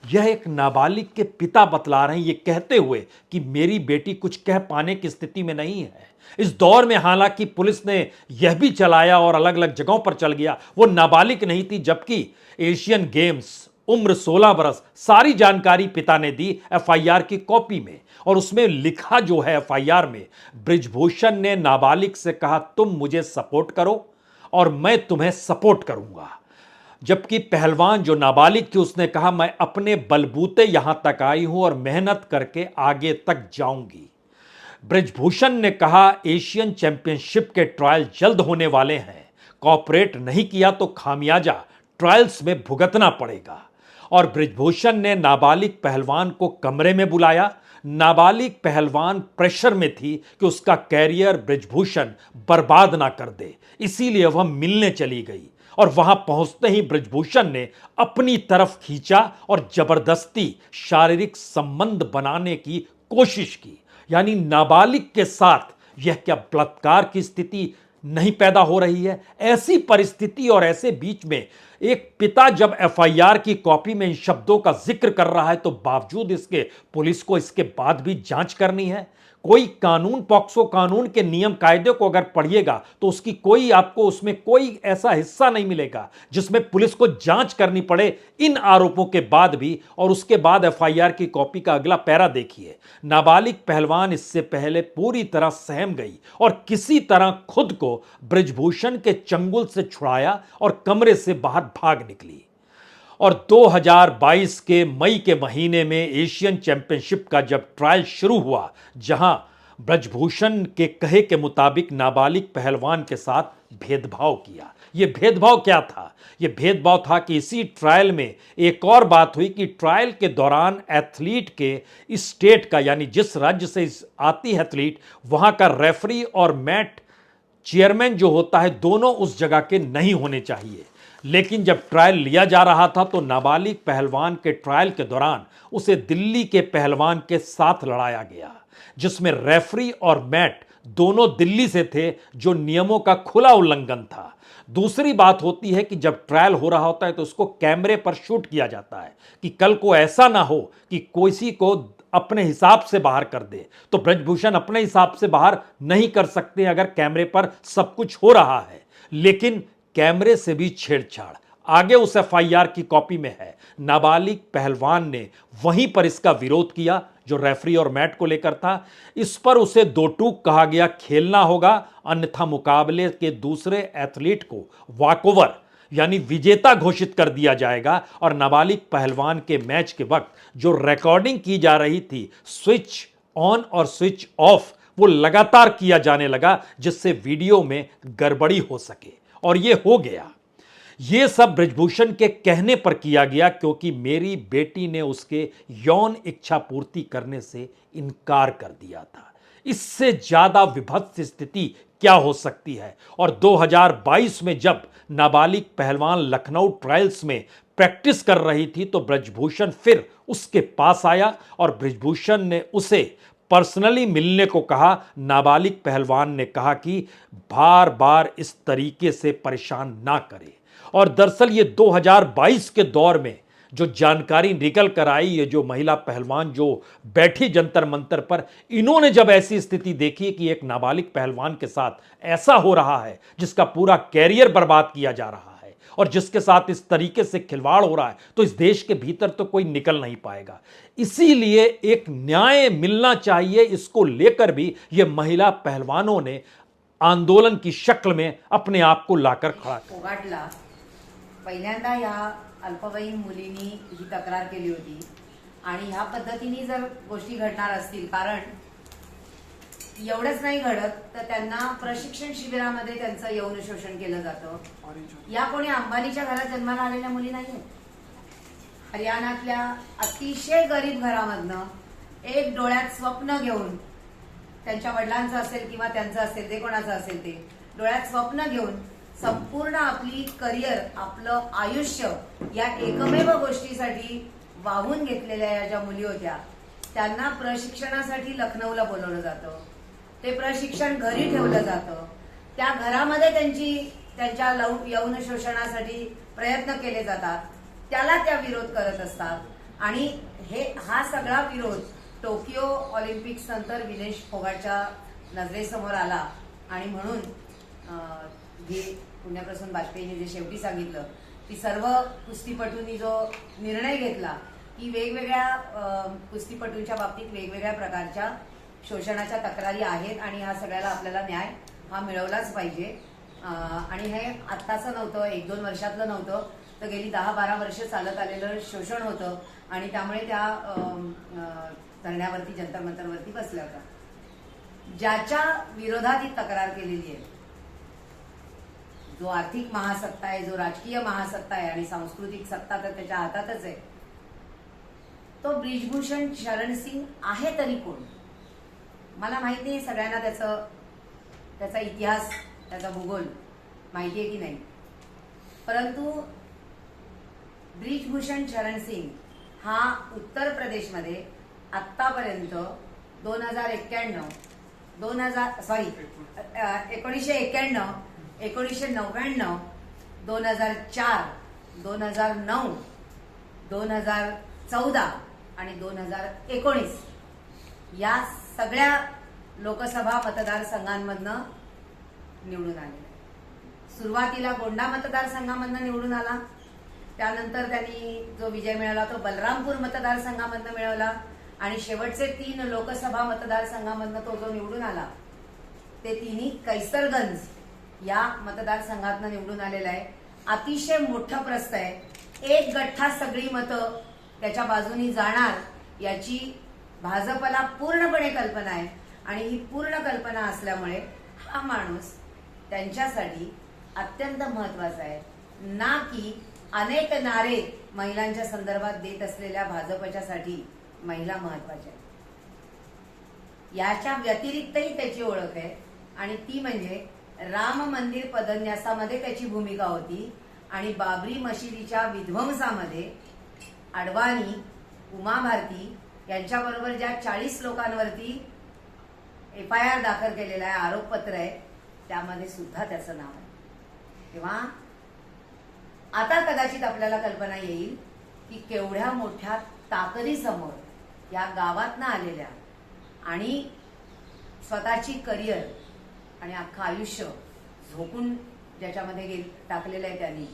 यह एक नाबालिग के पिता बतला रहे हैं, ये कहते हुए कि मेरी बेटी कुछ कह पाने की स्थिति में नहीं है. इस दौर में हालांकि पुलिस ने यह भी चलाया और अलग अलग जगहों पर चल गया, वो नाबालिग नहीं थी, जबकि एशियन गेम्स, उम्र 16 बरस, सारी जानकारी पिता ने दी FIR की कॉपी में. और उसमें लिखा जो है FIR में, ब्रिजभूषण ने नाबालिग से कहा तुम मुझे सपोर्ट करो और मैं तुम्हें सपोर्ट करूंगा. जबकि पहलवान जो नाबालिग थी उसने कहा मैं अपने बलबूते यहां तक आई हूं और मेहनत करके आगे तक जाऊंगी. ब्रिजभूषण ने कहा एशियन चैंपियनशिप के ट्रायल जल्द होने वाले हैं, कॉपरेट नहीं किया तो खामियाजा ट्रायल्स में भुगतना पड़ेगा. और बृजभूषण ने नाबालिग पहलवान को कमरे में बुलाया। नाबालिग पहलवान प्रेशर में थी कि उसका कैरियर बृजभूषण बर्बाद ना कर दे, इसीलिए वह मिलने चली गई और वहां पहुंचते ही बृजभूषण ने अपनी तरफ खींचा और जबरदस्ती शारीरिक संबंध बनाने की कोशिश की। यानी नाबालिग के साथ यह क्या बलात्कार की स्थिति नहीं पैदा हो रही है? ऐसी परिस्थिति और ऐसे बीच में एक पिता जब एफआईआर की कॉपी में इन शब्दों का जिक्र कर रहा है तो बावजूद इसके पुलिस को इसके बाद भी जांच करनी है। कोई कानून, पॉक्सो कानून के नियम कायदे को अगर पढ़िएगा तो उसकी कोई, आपको उसमें कोई ऐसा हिस्सा नहीं मिलेगा जिसमें पुलिस को जांच करनी पड़े इन आरोपों के बाद भी। और उसके बाद एफआईआर की कॉपी का अगला पैरा देखिए। नाबालिग पहलवान इससे पहले पूरी तरह सहम गई और किसी तरह खुद को बृजभूषण के चंगुल से छुड़ाया और कमरे से बाहर भाग निकली। और 2022 के मई के महीने में एशियन चैंपियनशिप का जब ट्रायल शुरू हुआ, जहां बृजभूषण के कहे के मुताबिक नाबालिग पहलवान के साथ भेदभाव किया। यह भेदभाव क्या था? यह भेदभाव था कि इसी ट्रायल में एक और बात हुई कि ट्रायल के दौरान एथलीट के स्टेट का, यानी जिस राज्य से आती है एथलीट, वहां का रेफरी और मैट चेयरमैन जो होता है, दोनों उस जगह के नहीं होने चाहिए। लेकिन जब ट्रायल लिया जा रहा था तो नाबालिग पहलवान के ट्रायल के दौरान उसे दिल्ली के पहलवान के साथ लड़ाया गया, जिसमें रेफरी और मैट दोनों दिल्ली से थे, जो नियमों का खुला उल्लंघन था। दूसरी बात होती है कि जब ट्रायल हो रहा होता है तो उसको कैमरे पर शूट किया जाता है कि कल को ऐसा ना हो कि किसी को अपने हिसाब से बाहर कर दे। तो बृजभूषण अपने हिसाब से बाहर नहीं कर सकते अगर कैमरे पर सब कुछ हो रहा है। लेकिन कैमरे से भी छेड़छाड़ आगे उस एफआईआर की कॉपी में है। नाबालिग पहलवान ने वहीं पर इसका विरोध किया जो रेफरी और मैट को लेकर था। इस पर उसे दो टूक कहा गया, खेलना होगा अन्यथा मुकाबले के दूसरे एथलीट को वॉकओवर यानी विजेता घोषित कर दिया जाएगा। और नाबालिग पहलवान के मैच के वक्त जो रिकॉर्डिंग की जा रही थी, स्विच ऑन और स्विच ऑफ, वो लगातार किया जाने लगा जिससे वीडियो में गड़बड़ी हो सके। और ये हो गया। ये सब बृजभूषण के कहने पर किया गया क्योंकि मेरी बेटी ने उसके यौन इच्छा पूर्ति करने से इनकार कर दिया था। इससे ज्यादा विभत्स स्थिति क्या हो सकती है? और 2022 में जब नाबालिग पहलवान लखनऊ ट्रायल्स में प्रैक्टिस कर रही थी तो बृजभूषण फिर उसके पास आया और बृजभूषण ने उसे पर्सनली मिलने को कहा। नाबालिग पहलवान ने कहा कि बार बार इस तरीके से परेशान ना करे। और दरअसल ये 2022 के दौर में जो जानकारी निकल कर आई, ये जो महिला पहलवान जो बैठी जंतर मंतर पर, इन्होंने जब ऐसी स्थिति देखी कि एक नाबालिग पहलवान के साथ ऐसा हो रहा है जिसका पूरा कैरियर बर्बाद किया जा रहा है और जिसके साथ इस तरीके से खिलवाड़ हो रहा है, तो इस देश के भीतर तो कोई निकल नहीं पाएगा। इसीलिए एक न्याय मिलना चाहिए, इसको लेकर भी ये महिला पहलवानों ने आंदोलन की शक्ल में अपने आप को लाकर खड़ा किया। फोगाटला पहिल्यांदा या अल्पवयीन मुलींनी ही तक्रार केली होती आणि ह्या पद्धतीने जर गोष्टी घडणार असतील, कारण एवढंच नाही घडत तर त्यांना प्रशिक्षण शिबिरामध्ये त्यांचं यौन शोषण केलं जातं। या कोणी अंबानीच्या घरात जन्माला आलेल्या मुली नाहीये। हरियाणातल्या अतिशय गरीब घरामधनं एक डोळ्यात स्वप्न घेऊन, त्यांच्या वडिलांचं असेल किंवा त्यांचं असेल, जे कोणाचं असेल ते, डोळ्यात स्वप्न घेऊन संपूर्ण आपली करिअर, आपलं आयुष्य या एकमेव गोष्टीसाठी वाहून घेतलेल्या या ज्या मुली होत्या, त्यांना प्रशिक्षणासाठी लखनौला बोलवलं जातं। ते प्रशिक्षण घरी ठेवलं जातं। त्या घरामध्ये त्यांच्या यौन शोषणासाठी प्रयत्न केले जातात, त्याला त्या विरोध करत असतात। आणि हा सगळा विरोध टोकियो ऑलिम्पिक्स नंतर विनेश फोगाटच्या नजरेसमोर आला आणि म्हणून जे पुण्यप्रसून बाजपेयींनी जे शेवटी सांगितलं की सर्व कुस्तीपटूंनी जो निर्णय घेतला की वेगवेगळ्या कुस्तीपटूंच्या बाबतीत वेगवेगळ्या प्रकारच्या शोषणाच्या तक्रारी आहेत आणि ह्या सगळ्याला आपल्याला न्याय हा मिळवलाच पाहिजे। आणि हे आत्ताचं नव्हतं, 1-2 वर्षातलं नव्हतं, तर गेली 10-12 वर्ष चालत आलेलं शोषण होतं आणि त्यामुळे त्या धरण्यावरती, जंतर मंतरवरती बसल्या होत्या। ज्याच्या विरोधात ही तक्रार केलेली आहे, जो आर्थिक महासत्ता आहे, जो राजकीय महासत्ता आहे आणि सांस्कृतिक सत्ता तर त्याच्या हातातच आहे, तो ब्रिजभूषण शरण सिंग आहे तरी कोण? मला माहिती नाही सगळ्यांना त्याचा इतिहास, त्याचा भूगोल माहिती आहे की नाही, परंतु ब्रिजभूषण शरण सिंग हा उत्तर प्रदेशमध्ये आत्तापर्यंत 1991, 1991, 1999, 2004, 2009, 2014 आणि 2019 या सगळ्या लोकसभा मतदारसंघांमधनं निवडून आले. सुरुवातीला गोंडा मतदारसंघामधनं निवडून आला, त्यानंतर त्यांनी जो विजय मिळवला तो बलरामपूर मतदारसंघामधनं मिळवला आणि शेवटचे 3 लोकसभा मतदारसंघामधनं तो जो निवडून आला ते तिन्ही कैसरगंज या मतदारसंघातनं निवडून आलेला आहे. अतिशय मोठं प्रस्थ आहे. एक गठ्ठा सगळी मतं त्याच्या बाजूनी जाणार याची भाजपला पूर्णपणे कल्पना आहे आणि ही पूर्ण कल्पना असल्यामुळे हा माणूस त्यांच्यासाठी अत्यंत महत्वाचा आहे, ना की अनेक नारे महिलांच्या संदर्भात देत असलेल्या भाजपच्यासाठी महिला महत्वाच्या आहेत. याच्या व्यतिरिक्तही त्याची ओळख आहे आणि ती म्हणजे राम मंदिर पदन्यासामध्ये त्याची भूमिका होती आणि बाबरी मशिदीच्या विध्वंसामध्ये अडवाणी, उमा भारती यांच्याबरोबर ज्या 40 लोकांवरती FIR दाखल केलेला आहे, आरोपपत्र आहे, त्यामध्ये सुद्धा त्याचं नाव आहे. तेव्हा आता कदाचित आपल्याला कल्पना येईल की केवढ्या मोठ्या ताकदीसमोर या गावातनं आलेल्या आणि स्वतःची करिअर आणि अख्खं आयुष्य झोकून ज्याच्यामध्ये टाकलेलं आहे त्यांनी,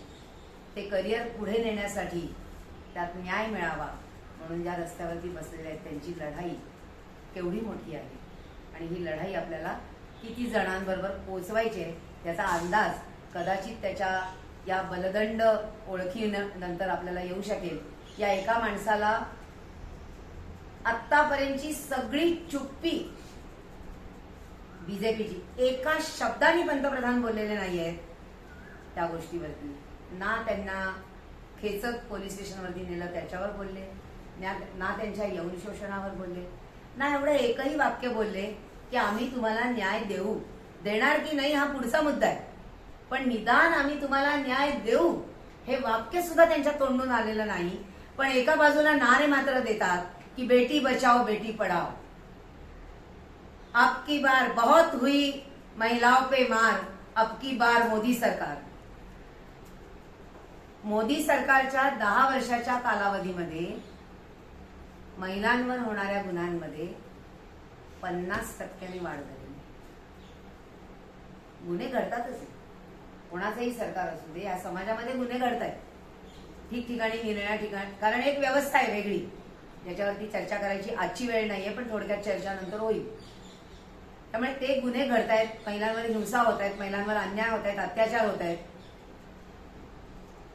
ते करिअर पुढे नेण्यासाठी त्यात न्याय मिळावा म्हणून ज्या रस्त्यावरती बसलेले आहेत त्यांची लढाई केवढी मोठी आहे आणि ही लढाई आपल्याला किती जणांबरोबर पोचवायची आहे त्याचा अंदाज कदाचित त्याच्या या बलदंड ओळखीनंतर आपल्याला येऊ शकेल. या एका माणसाला आत्तापर्यंतची सगळी चुप्पी बीजेपीची, एका शब्दाने पंतप्रधान बोललेले नाहीयेत त्या गोष्टीवरती. ना त्यांना खेचत पोलीस स्टेशनवरती नेलं त्याच्यावर बोलले, ना त्यांच्या यौन शोषणावर बोलले, ना एवढं एकही वाक्य बोलले की आम्ही तुम्हाला न्याय देणार की नाही हा पुढचा मुद्दा आहे, पण निदान आम्ही तुम्हाला न्याय देऊ हे वाक्य सुद्धा त्यांच्या तोंडून आलेलं नाही. पण एका बाजूला नारे मात्र देतात की बेटी बचाओ बेटी पढ़ाओ, अब की बार बहुत हुई महिलाओं पे मार, अब की बार मोदी सरकार. मोदी सरकारच्या 10 वर्षाच्या कालावधीमध्ये महिलांवर होणाऱ्या गुन्ह्यांमध्ये 50% वाढ झाली. गुन्हे घडतातच, कोणाचंही सरकार असू दे, या समाजामध्ये गुन्हे घडतायत ठिकठिकाणी, निरनिराळ्या ठिकाणी, कारण एक व्यवस्था आहे वेगळी ज्याच्यावरती चर्चा करायची आजची वेळ नाहीये, पण थोडक्यात चर्चा नंतर होईल. त्यामुळे ते गुन्हे घडतायत, महिलांवर हिंसा होत आहेत, महिलांवर अन्याय होत आहेत, अत्याचार होत आहेत.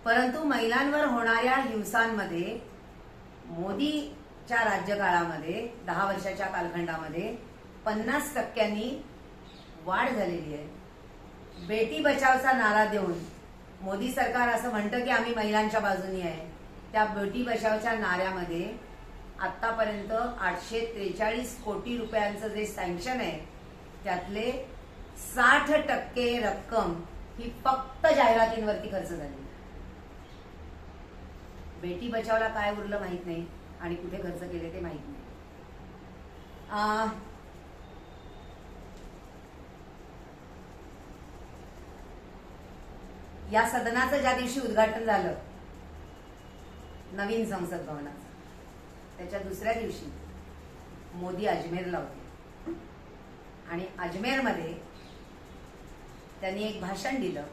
परंतु महिलांवर होणाऱ्या हिंसांमध्ये मोदीच्या राज्यकाळामध्ये 10 वर्षाच्या कालखंडामध्ये 50% वाढ झालेली आहे. बेटी बचावचा नारा देऊन मोदी सरकार असं म्हणतं की आम्ही महिलांच्या बाजूनी आहे. त्या बेटी बचावच्या नाऱ्यामध्ये आतापर्यंत 843 कोटी रुपयांचं जे सँक्शन आहे त्यातले 60% रक्कम ही फक्त जाहिरातींवरती खर्च झाली. बेटी बचावला काय उरलं माहित नाही आणि कुठे खर्च केले ते माहित नाही. या सदनाचं ज्या दिवशी उद्घाटन झालं नवीन संसद भवनाचं, त्याच्या दुसऱ्या दिवशी मोदी अजमेरला होते आणि अजमेरमध्ये त्यांनी एक भाषण दिलं.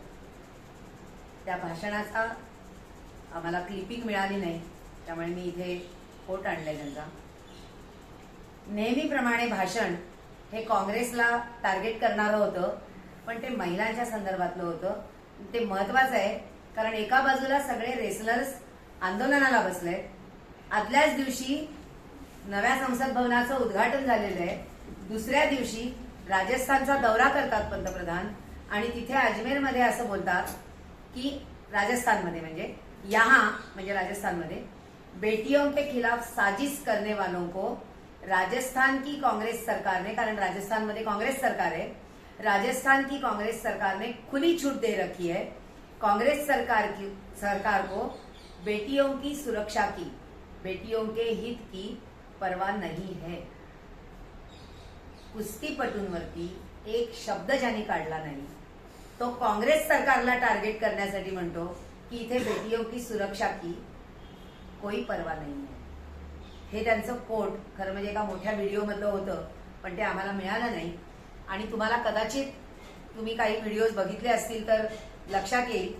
त्या भाषणाचा आम्हाला क्लिपिंग मिळाली नाही, त्यामुळे मी इथे कोट आणलाय त्यांचा. नेहमीप्रमाणे भाषण हे काँग्रेसला टार्गेट करणारं होतं, पण ते महिलांच्या संदर्भातलं होतं. ते महत्वाचं आहे कारण एका बाजूला सगळे रेसलर्स आंदोलनाला बसले, आदल्याच दिवशी नव्या संसद भवनाचं उद्घाटन झालेलं आहे, दुसऱ्या दिवशी राजस्थानचा दौरा करतात पंतप्रधान आणि तिथे अजमेरमध्ये असं बोलतात की राजस्थानमध्ये म्हणजे राजस्थानमध्ये बेटियों के खिलाफ साजिश करने वालों को राजस्थान की कांग्रेस सरकार ने, कारण राजस्थान मध्ये कांग्रेस सरकार है, राजस्थान की कांग्रेस सरकार ने खुली छूट दे रखी है। कांग्रेस सरकार को बेटियों की सुरक्षा की, बेटियों के हित की परवाह नहीं है। कुस्तीपटूंवरती एक शब्द ज्यांनी काढला नाही तो काँग्रेस सरकारला टार्गेट करण्यासाठी म्हणतो की इथे बेटियों की सुरक्षा की कोई परवा नाही आहे। हे त्यांचं कोट खरं म्हणजे एका मोठ्या व्हिडिओमधलं होतं, पण ते आम्हाला मिळालं नाही। आणि तुम्हाला कदाचित तुम्ही काही व्हिडिओज बघितले असतील तर लक्षात येईल,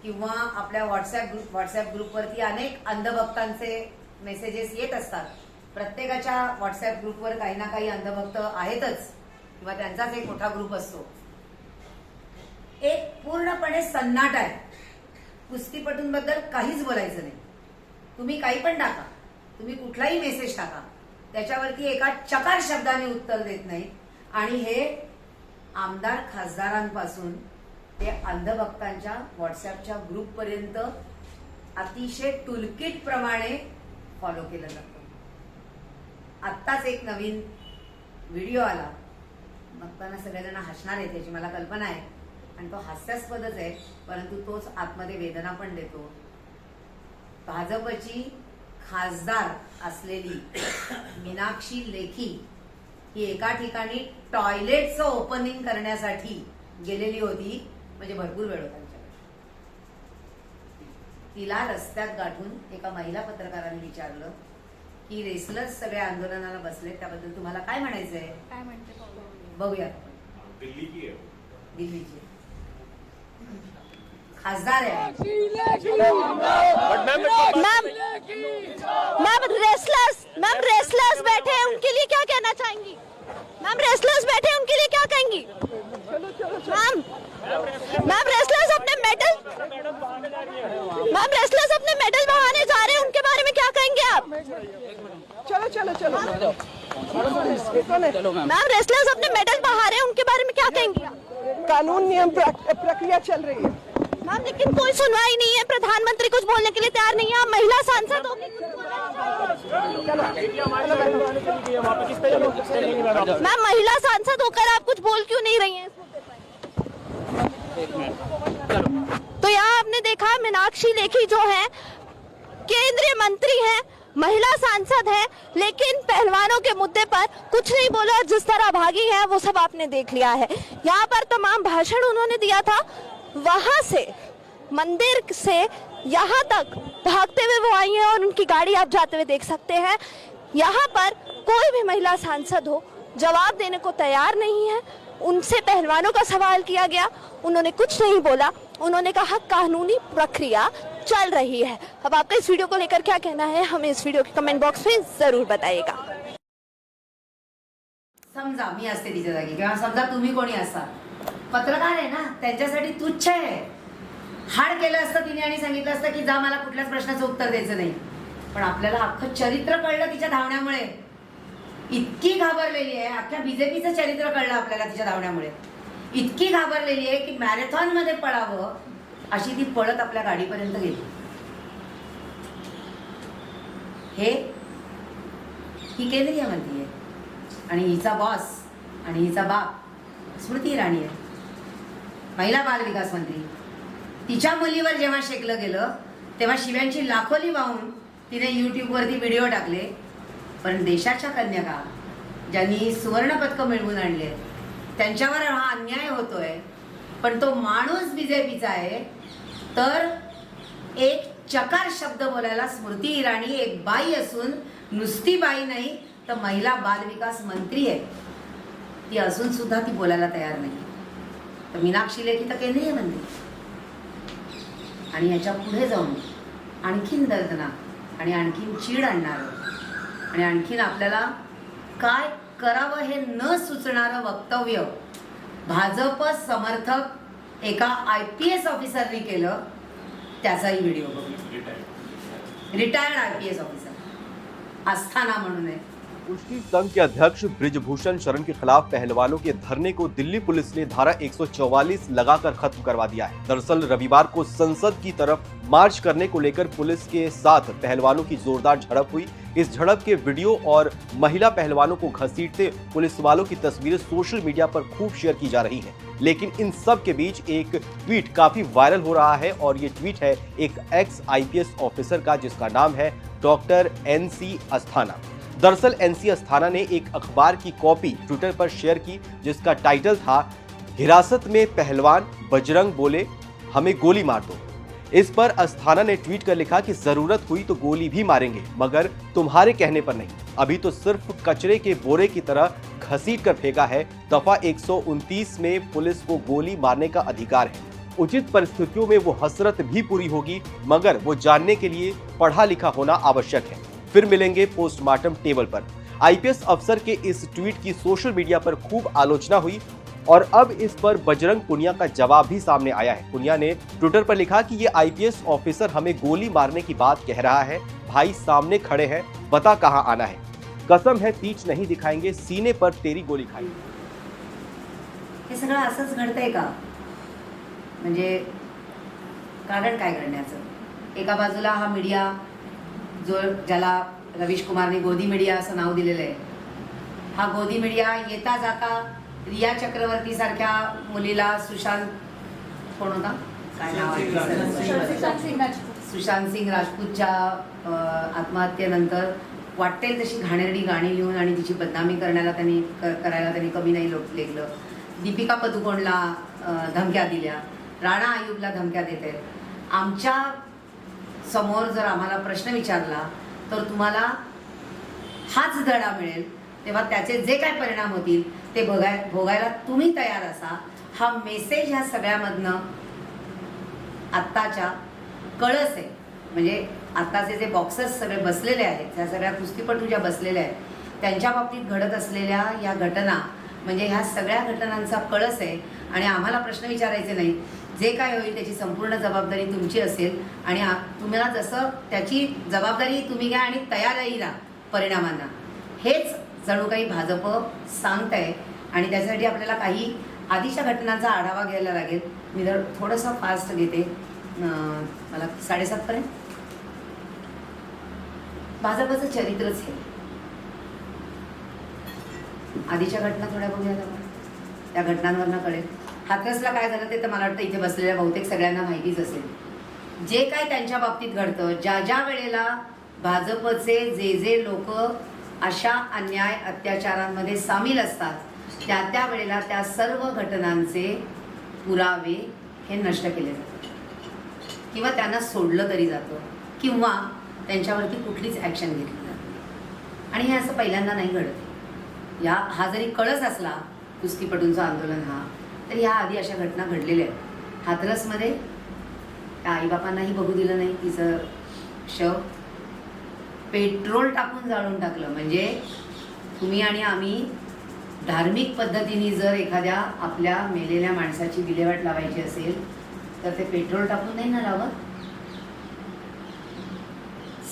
किंवा आपल्या व्हॉट्सअप ग्रुपवरती अनेक अंधभक्तांचे मेसेजेस येत असतात। प्रत्येकाच्या व्हॉट्सअप ग्रुपवर काही ना काही अंधभक्त आहेतच, किंवा त्यांचाच एक मोठा ग्रुप असतो। एक पूर्णपणे सन्नाटा आहे, कुस्तीपटूंबद्दल काहीच बोलायचं नाही। तुम्ही काही पण टाका, तुम्ही कुठलाही मेसेज टाका, त्याच्यावरती एका चकार शब्दाने उत्तर देत नाही। आणि हे आमदार खासदारांपासून ते अंधभक्तांच्या व्हॉट्सअपच्या ग्रुपपर्यंत अतिशय टूलकिट प्रमाणे फॉलो केलं जातं। आत्ताच एक नवीन व्हिडिओ आला, बघताना सगळेजण हसणार आहेत याची मला कल्पना आहे, आणि तो हास्यास्पदच आहे, परंतु तोच आतमध्ये वेदना पण देतो। भाजपची खासदार असलेली मीनाक्षी लेखी ही एका ठिकाणी टॉयलेटचं ओपनिंग करण्यासाठी गेलेली होती, म्हणजे भरपूर वेळ होता त्यांच्याकडे। तिला रस्त्यात गाठून एका महिला पत्रकाराने विचारलं की रेसलर्स सगळ्या आंदोलनाला बसले, त्याबद्दल तुम्हाला काय म्हणायचंय? काय म्हणते बघूया। दिल्लीची खासदार है। मैम रेसलर्स बैठे हैं, उनके लिए क्या कहना चाहेंगी? मैम रेसलर्स बैठे हैं, उनके लिए क्या कहेंगी? मैम रेसलर्स अपने मेडल बहाने जा रहे हैं, उनके बारे में क्या कहेंगे आप? चलो मैम रेसलर्स अपने मेडल बहा रहे हैं, उनके बारे में क्या कहेंगी? कानून नियम प्रक्रिया चल रही है मैम, लेकिन कोई सुनवाई नहीं है, प्रधानमंत्री कुछ बोलने के लिए तैयार नहीं है। आप महिला सांसद हो, मैम महिला सांसद होकर आप कुछ बोल क्यों नहीं रही हैं इस मुद्दे पर? तो यहाँ आपने देखा मीनाक्षी लेखी जो है केंद्रीय मंत्री है, महिला सांसद है, लेकिन पहलवानों के मुद्दे पर कुछ नहीं बोला, और जिस तरह भागी है वो सब आपने देख लिया है। यहाँ पर तमाम भाषण उन्होंने दिया था, वहां से मंदिर से यहाँ तक भागते हुए वो आई हैं, और उनकी गाड़ी आप जाते हुए देख सकते हैं। यहाँ पर कोई भी महिला सांसद हो जवाब देने को तैयार नहीं है। उनसे पहलवानों का सवाल किया गया, उन्होंने कुछ नहीं बोला। उन्होंने कहा कानूनी प्रक्रिया चल रही है। अब आपका इस वीडियो को लेकर क्या कहना है, हमें इस वीडियो के कमेंट बॉक्स में जरूर बताइएगा। समजा मी असते तिच्या जागी, किंवा समजा तुम्ही कोणी असा पत्रकार आहे ना, त्यांच्यासाठी तुच्छ आहे। हाड केलं असतं तिने आणि सांगितलं असतं की जा, मला कुठल्याच प्रश्नाचं उत्तर द्यायचं नाही। पण आपल्याला अख्खं चरित्र कळलं तिच्या धावण्यामुळे, इतकी घाबरलेली आहे, अख्ख्या बीजेपीचं चरित्र कळलं आपल्याला तिच्या धावण्यामुळे, इतकी घाबरलेली आहे की मॅरेथॉन मध्ये पळावं अशी ती पळत आपल्या गाडीपर्यंत गेली। ही केंद्रीय मंत्री आहे, आणि हिचा बॉस आणि हिचा बाप स्मृती इराणी आहे, महिला बाल विकास मंत्री। तिच्या मुलीवर जेव्हा शेकलं गेलं तेव्हा शिव्यांची लाखोली वाहून तिने यूट्यूबवरती व्हिडिओ टाकले। पण देशाच्या कन्यका ज्यांनी सुवर्ण पदक मिळवून आणले त्यांच्यावर हा अन्याय होतोय, पण तो माणूस बीजेपीचा आहे, तर एक चकार शब्द बोलायला स्मृती इराणी एक बाई असून, नुसती बाई नाही तर महिला बाल विकास मंत्री आहे, ती असून सुद्धा ती बोलायला तयार नाही। तर मीनाक्षी लेखी तर केंद्रीय मंत्री, आणि याच्या पुढे जाऊन आणखीन दर्दनाक आणि आणखीन चीड आणणारं आणि आणखीन आपल्याला काय करावं हे न सुचणारं वक्तव्य भाजप समर्थक एका IPS ऑफिसरने केलं, त्याचाही व्हिडिओ बघूया। रिटायर्ड IPS ऑफिसर, आस्थाना म्हणून आहे, कुश्ती संघ के अध्यक्ष बृजभूषण शरण के खिलाफ पहलवानों के धरने को दिल्ली पुलिस ने धारा 144 लगाकर खत्म करवा दिया है। दरअसल रविवार को संसद की तरफ मार्च करने को लेकर पुलिस के साथ पहलवानों की जोरदार झड़प हुई। इस झड़प के वीडियो और महिला पहलवानों को घसीटते पुलिस वालों की तस्वीरें सोशल मीडिया पर खूब शेयर की जा रही हैं। लेकिन इन सब के बीच एक ट्वीट काफी वायरल हो रहा है और ये ट्वीट है एक एक्स IPS ऑफिसर का, जिसका नाम है डॉक्टर NC अस्थाना। दरअसल NC अस्थाना ने एक अखबार की कॉपी ट्विटर पर शेयर की, जिसका टाइटल था हिरासत में पहलवान बजरंग बोले हमें गोली मार दो। इस पर अस्थाना ने ट्वीट कर लिखा कि जरूरत हुई तो गोली भी मारेंगे, मगर तुम्हारे कहने पर नहीं। अभी तो सिर्फ कचरे के बोरे की तरह घसीट कर फेंका है। दफा 129 में पुलिस को गोली मारने का अधिकार है। उचित परिस्थितियों में वो हसरत भी पूरी होगी, मगर वो जानने के लिए पढ़ा लिखा होना आवश्यक है। फिर मिलेंगे पोस्टमार्टम टेबल पर। IPS अफसर के इस ट्वीट की सोशल मीडिया पर खूब आलोचना हुई और अब इस पर बजरंग पुनिया का जवाब भी सामने आया है। पुनिया ने ट्विटर पर लिखा कि ये IPS ऑफिसर हमें गोली मारने की बात कह रहा है। भाई सामने खड़े हैं, बता कहां आना है। कसम है तीच नहीं दिखाएंगे, सीने पर तेरी गोली खाएंगे। हे सगळं असंच घडतंय का? म्हणजे कारण काय घडण्याचं? एका बाजूला हा मीडिया जो ज्याला रवीश कुमारने गोदी मीडिया असं नाव दिलेलं आहे, हा गोदी मीडिया येता जाता रिया चक्रवर्ती सारख्या मुलीला सुशांत कोण होता काय नाव आहे सुशांत सिंग राजपूतच्या आत्महत्येनंतर वाटेल तशी घाणेरडी गाणी लिहून आणि तिची बदनामी करायला त्यांनी कमी नाही लेखलं. दीपिका पदुकोणला धमक्या दिल्या, राणा आयुबला धमक्या देत आहेत. आमच्या समोर जर आम्हाला प्रश्न विचारला तर तुम्हाला हाच धडा मिळेल, तेव्हा त्याचे जे काय परिणाम होतील ते भोगायला तुम्ही तयार असा. हा मेसेज ह्या सगळ्यामधनं आत्ताच्या कळस आहे. म्हणजे आत्ताचे जे बॉक्सर्स सगळे बसलेले आहेत, त्या सगळ्या कुस्तीपटू ज्या बसलेल्या आहेत, त्यांच्या बाबतीत घडत असलेल्या या घटना म्हणजे ह्या सगळ्या घटनांचा कळस आहे. आणि आम्हाला प्रश्न विचारायचे नाही, जे काय होईल त्याची संपूर्ण जबाबदारी तुमची असेल आणि तुम्हाला जसं त्याची जबाबदारी तुम्ही घ्या आणि तयारही राहा परिणामांना. हेच जणू काही भाजप सांगत आहे आणि त्यासाठी आपल्याला काही आधीच्या घटनांचा आढावा घ्यायला लागेल. मी जर थोडंसं फास्ट घेते, मला 7:30 पर्यंत. भाजपचं चरित्रच हे. आधीच्या घटना थोड्या बघूयात आपण, त्या घटनांवरनं कळेल. हाथरसला काय झालं ते तर मला वाटतं इथे बसलेल्या बहुतेक सगळ्यांना माहितीच असेल. जे काय त्यांच्या बाबतीत घडतं, ज्या ज्या वेळेला भाजपचे जे लोक अशा अन्याय अत्याचारांमध्ये सामील असतात, त्या वेळेला त्या सर्व घटनांचे पुरावे हे नष्ट केले जातात किंवा त्यांना सोडलं तरी जातं किंवा त्यांच्यावरती कुठलीच ॲक्शन घेतली जाते. आणि हे असं पहिल्यांदा नाही घडत. हा जरी कळस असला कुस्तीपटूंचं आंदोलन हा, तर ह्या आधी अशा घटना घडलेल्या आहेत. हाथरसमध्ये त्या आईबापांनाही बघू दिलं नाही, तिचं शव पेट्रोल टाकून जाळून टाकलं. म्हणजे तुम्ही आणि आम्ही धार्मिक पद्धतीने जर एखाद्या आपल्या मेलेल्या माणसाची विल्हेवाट लावायची असेल तर ते पेट्रोल टाकून नाही ना लावत.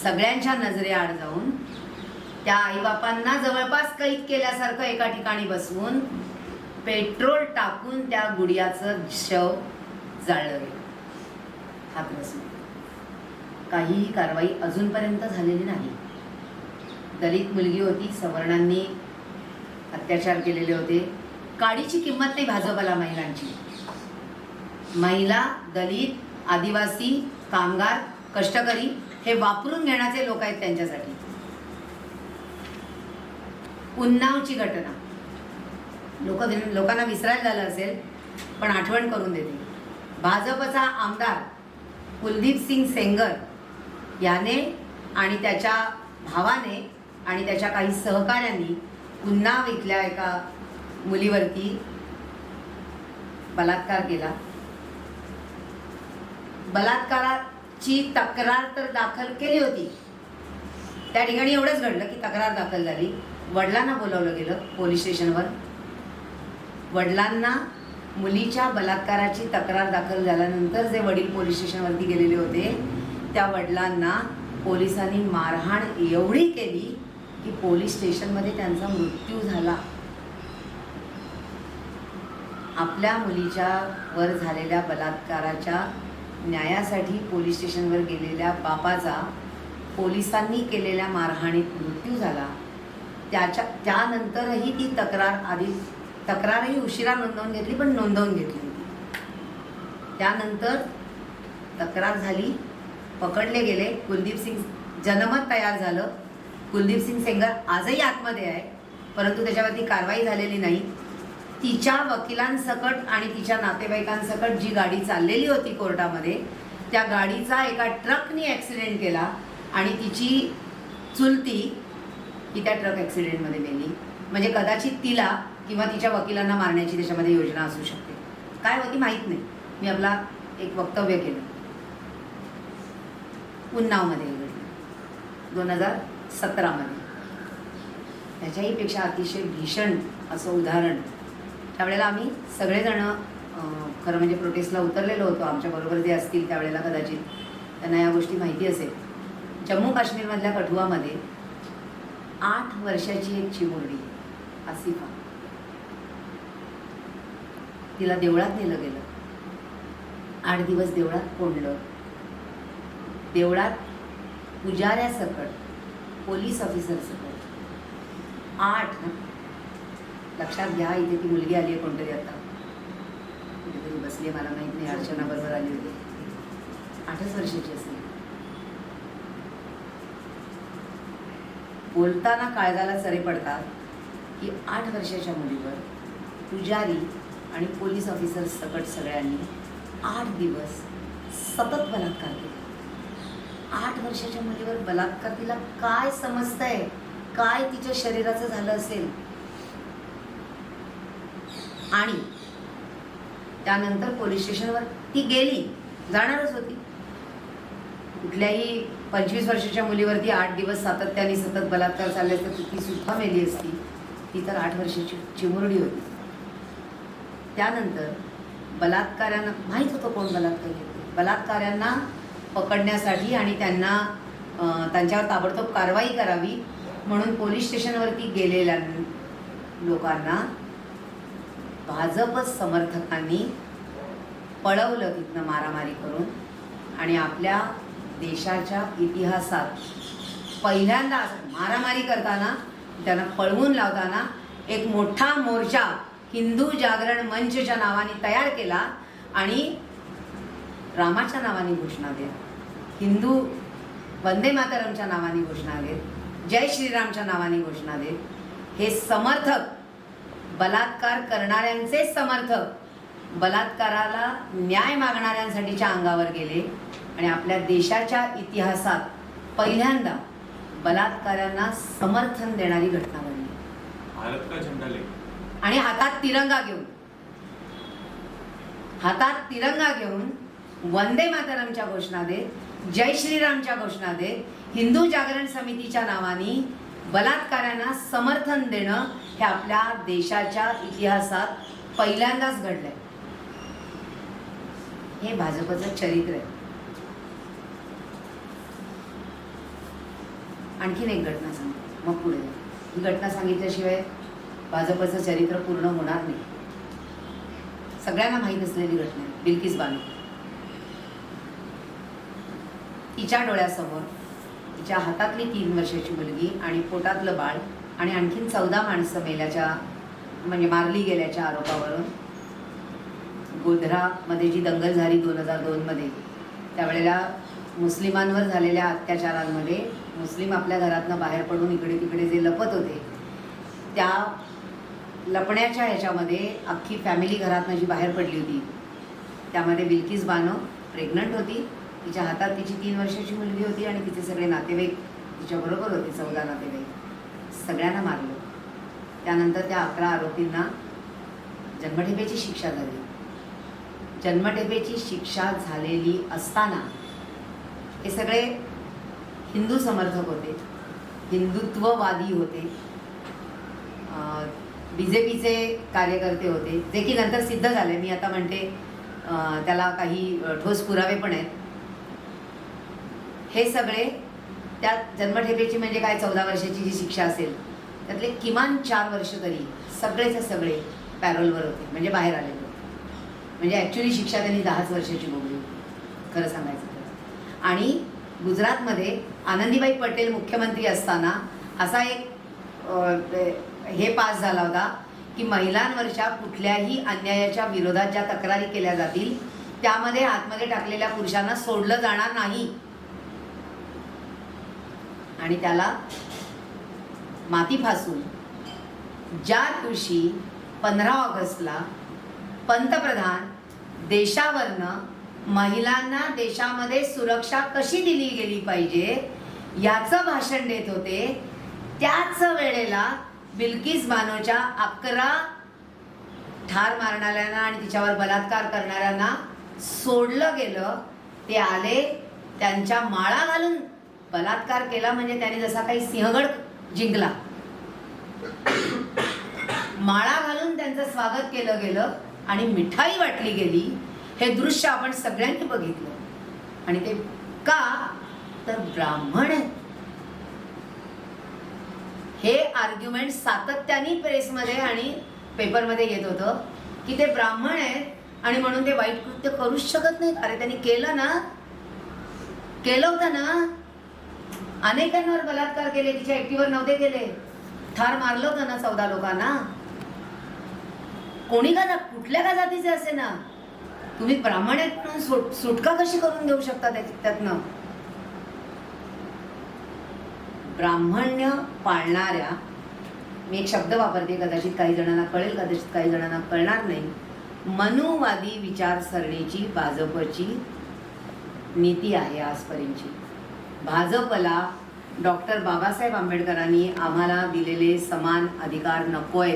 सगळ्यांच्या नजरेआड जाऊन त्या आईबापांना जवळपास कैद केल्यासारखं एका ठिकाणी बसवून पेट्रोल टाकून त्या गुडियाचं शव जाळलं गेलं. हाथरसमध्ये काहीही कारवाई अजूनपर्यंत झालेली नाही. दलित मुलगी होती, सवर्णांनी अत्याचार केलेले होते. काडीची किंमत नाही भाजपला महिलांची. महिला, दलित, आदिवासी, कामगार, कष्टकरी हे वापरून घेण्याचे लोक आहेत त्यांच्यासाठी. उन्नावची घटना लोकांना विसरायला झालं असेल, पण आठवण करून देते. भाजपचा आमदार कुलदीप सिंग सेंगर याने आणि त्याच्या भावाने आणि त्याच्या काही सहकाऱ्यांनी उन्नाव इथल्या एका मुलीवरती बलात्कार केला. बलात्काराची तक्रार तर दाखल केली होती. त्या ठिकाणी एवढंच घडलं की तक्रार दाखल झाली. वडिलांना बोलावलं गेलं पोलीस स्टेशनवर. वडिलांना मुलीच्या बलात्काराची तक्रार दाखल झाल्यानंतर जे वडील पोलीस स्टेशनवरती गेलेले होते, त्या वडिलांना पोलिसांनी मारहाण एवढी केली की पोलीस स्टेशनमध्ये त्यांचा मृत्यू झाला. आपल्या मुलीच्या वर झालेल्या बलात्काराच्या न्यायासाठी पोलीस स्टेशनवर गेलेल्या बापाचा पोलिसांनी केलेल्या मारहाणीत मृत्यू झाला. त्यानंतरही ती तक्रारही उशिरा नोंदवून घेतली, पण नोंदवून घेतली होती. त्यानंतर तक्रार झाली, पकडले गेले. कुलदीप सिंग जनमत तयार झालं. कुलदीप सिंग सेंगर आजही आतमध्ये आहे, परंतु त्याच्यावरती कारवाई झालेली नाही. तिच्या वकिलांसकट आणि तिच्या नातेवाईकांसकट जी गाडी चाललेली होती कोर्टामध्ये, त्या गाडीचा एका ट्रकनी ॲक्सिडेंट केला आणि तिची चुलती ही त्या ट्रक ॲक्सिडेंटमध्ये मेली. म्हणजे कदाचित तिला किंवा तिच्या वकिलांना मारण्याची त्याच्यामध्ये योजना असू शकते. काय होती माहीत नाही. मी आपला एक वक्तव्य केलं. उन्नावमध्ये घडली 2017मध्ये. त्याच्याही पेक्षा अतिशय भीषण असं उदाहरण. त्यावेळेला आम्ही सगळेजण खरं म्हणजे प्रोटेस्टला उतरलेलो होतो. आमच्याबरोबर जे असतील त्यावेळेला कदाचित त्यांना या गोष्टी माहिती असेल. जम्मू काश्मीरमधल्या कठुआमध्ये 8 वर्षाची एक चिमुरडी आसिफा, तिला देवळात नेलं गेलं. 8 दिवस देवळात कोंडलं. देवळात पुजाऱ्यासकट, पोलीस ऑफिसरसकट 8. लक्षात घ्या, इथे ती मुलगी आली आहे कोणतरी, आता कुठेतरी बसली, मला माहीत नाही, अर्चना बरोबर आली होती. 8च वर्षाची असली. बोलताना काळजाला सरे पडतात की 8 वर्षाच्या मुलीवर पुजारी आणि पोलीस ऑफिसर सकट सगळ्यांनी 8 दिवस सतत बलात्कार केला. 8 वर्षाच्या मुलीवर बलात्कार. तिला काय समजतंय, काय तिच्या शरीराचं झालं असेल. आणि त्यानंतर पोलीस स्टेशनवर ती गेली, जाणारच होती. कुठल्याही 25 वर्षाच्या मुलीवरती 8 दिवस सातत्याने सतत बलात्कार चालले असते, ती सुद्धा मेली असती. ती तर 8 वर्षाची चिमुरडी होती. त्यानंतर बलात्काऱ्यांना माहीत होतं कोण बलात्कार करते. बलात्काऱ्यांना पकडण्यासाठी आणि त्यांच्यावर ताबडतोब कारवाई करावी म्हणून पोलीस स्टेशनवरती गेलेल्या लोकांना भाजप समर्थकांनी पळवलं तिथनं मारामारी करून. आणि आपल्या देशाच्या इतिहासात पहिल्यांदा मारामारी करताना, त्यांना पळवून लावताना एक मोठा मोर्चा हिंदू जागरण मंचच्या नावाने तयार केला आणि रामाच्या नावाने घोषणा देत, हिंदू वंदे मातरमच्या नावाने घोषणा देत, जय श्रीरामच्या नावाने घोषणा देत. हे समर्थक, बलात्कार करणाऱ्यांचे समर्थक, बलात्काराला न्याय मागणाऱ्यांसाठीच्या अंगावर गेले आणि आपल्या देशाच्या इतिहासात पहिल्यांदा बलात्कारांना समर्थन देणारी घटना घडली. भारत का झेंडा ले आणि हातात तिरंगा घेऊन वंदे मातरमच्या घोषणा देत, जय श्रीरामच्या घोषणा देत, हिंदू जागरण समितीच्या नावाने बलात्कारांना समर्थन देणं हे आपल्या देशाच्या इतिहासात पहिल्यांदाच घडलंय. हे भाजपचं चरित्र आहे. आणखीन एक घटना सांगतो, मग पुढे ही घटना सांगितल्याशिवाय भाजपचं चरित्र पूर्ण होणार नाही. सगळ्यांना माहीत असलेली घटना आहे. बिल्किस बानो, तिच्या डोळ्यासमोर तिच्या हातातली 3 वर्षाची मुलगी आणि पोटातलं बाळ आणि आणखीन 14 माणसं मारली गेल्याच्या आरोपावरून गोध्रामध्ये जी दंगल झाली 2002मध्ये, त्यावेळेला मुस्लिमांवर झालेल्या अत्याचारांमध्ये मुस्लिम आपल्या घरातनं बाहेर पडून इकडे तिकडे जे लपत होते, त्या लपण्याच्या ह्याच्यामध्ये अख्खी फॅमिली घरातनं जी बाहेर पडली होती, त्यामध्ये बिल्किस बानो प्रेग्नंट होती. तिच्या हातात तिची 3 वर्षाची मुलगी होती आणि तिचे सगळे नातेवाईक तिच्याबरोबर होते, 14 नातेवाईक. सगळ्यांना मारलं. त्यानंतर त्या 11 आरोपींना जन्मठेपेची शिक्षा झाली. जन्मठेपेची शिक्षा झालेली असताना हे सगळे हिंदू समर्थक होते, हिंदुत्ववादी होते, BJPचे कार्यकर्ते होते, जे की नंतर सिद्ध झाले. मी आता म्हणते त्याला काही ठोस पुरावे पण आहेत. हे सगळे त्यात जन्मठेपेची म्हणजे काय 14 वर्षाची जी शिक्षा असेल त्यातले किमान 4 वर्ष तरी सगळेचे सगळे पॅरोलवर होते, म्हणजे बाहेर आलेले होते. म्हणजे ॲक्च्युली शिक्षा त्यांनी 10 वर्षाची भोगली होती खरं सांगायचं तर. आणि गुजरातमध्ये आनंदीबाई पटेल मुख्यमंत्री असताना असा एक हे पास झाला होता की महिलांवरच्या कुठल्याही अन्यायाच्या विरोधात ज्या तक्रारी केल्या जातील त्यामध्ये आतमध्ये टाकलेल्या पुरुषांना सोडलं जाणार नाही. आणि त्याला माती फासून ज्या दिवशी 15 ऑगस्टला पंतप्रधान देशावरनं महिलांना देशामध्ये सुरक्षा कशी दिली गेली पाहिजे याचं भाषण देत होते, त्याच वेळेला बिल्किस बानोच्या 11 ठार मारणाऱ्यांना आणि तिच्यावर बलात्कार करणाऱ्यांना सोडलं गेलं. ते आले, त्यांच्या माळा घालून बलात्कार केला, म्हणजे त्याने जसा काही सिंहगड जिंकला, माळा घालून त्यांचं स्वागत केलं गेलं आणि मिठाई वाटली गेली. हे दृश्य आपण सगळ्यांनी बघितलं. आणि ते का तर ब्राह्मण आहेत. हे आर्ग्युमेंट सातत्याने प्रेसमध्ये आणि पेपरमध्ये येत होतं की ते ब्राह्मण आहेत आणि म्हणून ते वाईट कृत्य करूच शकत नाहीत. अरे त्यांनी केलं ना, केलं होतं ना, अनेकांवर बलात्कार केले, तिच्या एकटीवर नव्हते केले, ठार मारलं होतं ना 14 लोकांना. कोणी का कुठल्या का जातीचे असे ना, तुम्ही ब्राह्मण आहेत म्हणून सुटका कशी करून देऊ शकता त्यातनं. ब्राह्मण्य पाळणाऱ्या, मी एक शब्द वापरते, कदाचित काही जणांना कळेल, कदाचित काही जणांना कळणार नाही, मनुवादी विचारसरणीची भाजपची नीती आहे आजपर्यंतची. भाजपला डॉक्टर बाबासाहेब आंबेडकरांनी आम्हाला दिलेले समान अधिकार नकोय,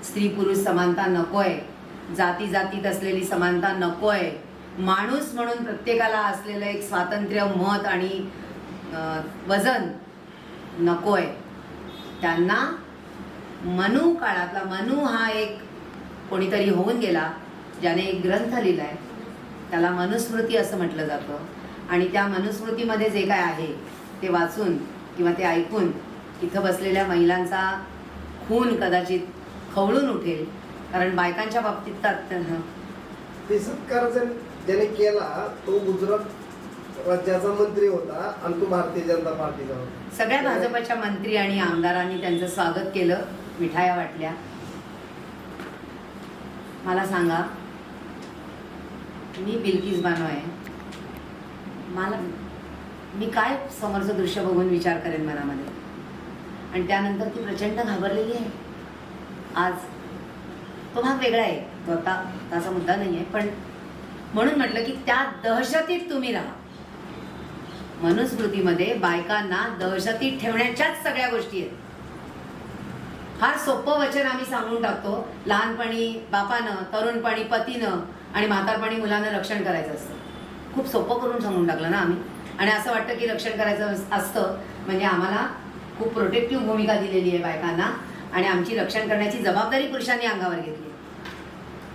स्त्री पुरुष समानता नकोय, जाती जातीत असलेली समानता नकोय, माणूस म्हणून प्रत्येकाला असलेलं एक स्वातंत्र्य, मत आणि वजन नकोय. त्यांना मनु काळातला, मनु हा एक कोणीतरी होऊन गेला ज्याने एक ग्रंथ लिहिलाय, त्याला मनुस्मृती असं म्हटलं जातं. आणि त्या मनुस्मृतीमध्ये जे काय आहे ते वाचून किंवा ते ऐकून इथं बसलेल्या महिलांचा खून कदाचित खवळून उठेल. कारण बायकांच्या बाबतीत ते सत्कार ज्याने केला तो गुजरात राज्याचा मंत्री होता आणि तो भारतीय जनता पार्टीचा होता. सगळ्या भाजपच्या मंत्री आणि आमदारांनी त्यांचं स्वागत केलं, मिठाया वाटल्या. मला सांगा, मी बिल्किस बानो आहे, मी काय समोरचं दृश्य बघून विचार करेन मनामध्ये. आणि त्यानंतर ती प्रचंड घाबरलेली आहे. आज तो भाग वेगळा आहे, तो आता त्याचा मुद्दा नाही आहे, पण म्हणून म्हटलं की त्या दहशतीत तुम्ही राहा. मनुस्मृतीमध्ये बायकांना दहशतीत ठेवण्याच्याच सगळ्या गोष्टी आहेत. फार सोपं वचन आम्ही सांगून टाकतो, लहानपणी बापानं, तरुणपणी पतीनं आणि म्हातारपणी मुलांना रक्षण करायचं असतं. खूप सोपं करून सांगून टाकलं ना आम्ही. आणि असं वाटतं की रक्षण करायचं असतं म्हणजे आम्हाला खूप प्रोटेक्टिव्ह भूमिका दिलेली आहे बायकांना आणि आमची रक्षण करण्याची जबाबदारी पुरुषांनी अंगावर घेतली.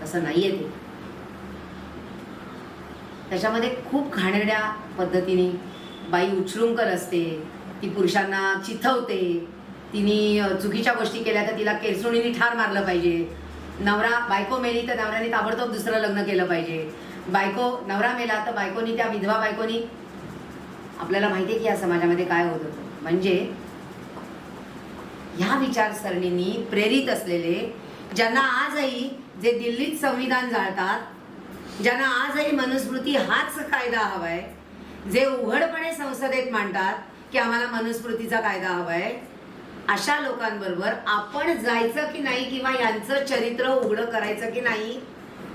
तसं नाहीये ते. त्याच्यामध्ये खूप घाणेरड्या पद्धतीने बाई उच्चृंखल असते, ती पुरुषांना चिथवते, तिने चुकीच्या गोष्टी केल्या तर तिला केरसुणीने ठार मारलं पाहिजे. बायको मेली तर नवऱ्याने ताबडतोब दुसरं लग्न केलं पाहिजे. नवरा मेला तर बायकोनी, त्या विधवा बायकोनी, आपल्याला माहिती आहे की या समाजामध्ये काय होत होतं. म्हणजे ह्या विचारसरणींनी प्रेरित असलेले, ज्यांना आजही जे दिल्लीत संविधान जाळतात, ज्यांना आजही मनुस्मृती हाच कायदा हवाय, जे उघडपणे संसदेत मांडतात की आम्हाला मनुस्मृतीचा कायदा हवाय, अशा लोकांबरोबर आपण जायचं की नाही किंवा यांचं चरित्र उघडं करायचं की नाही,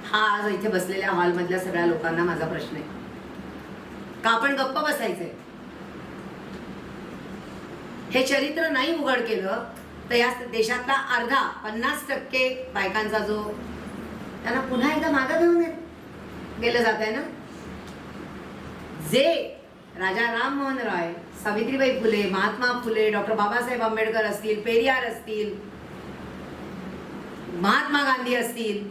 हा आज इथे बसलेल्या हॉलमधल्या सगळ्या लोकांना माझा प्रश्न आहे. का आपण गप्प बसायचंय? हे चरित्र नाही उघड केलं तर या देशातला 50% बायकांचा जो त्यांना पुन्हा एकदा मागं घेऊन गेलं जात आहे ना. जे राजा राममोहन रॉय, सावित्रीबाई फुले, महात्मा फुले, डॉक्टर बाबासाहेब आंबेडकर असतील, पेरियार असतील, महात्मा गांधी असतील,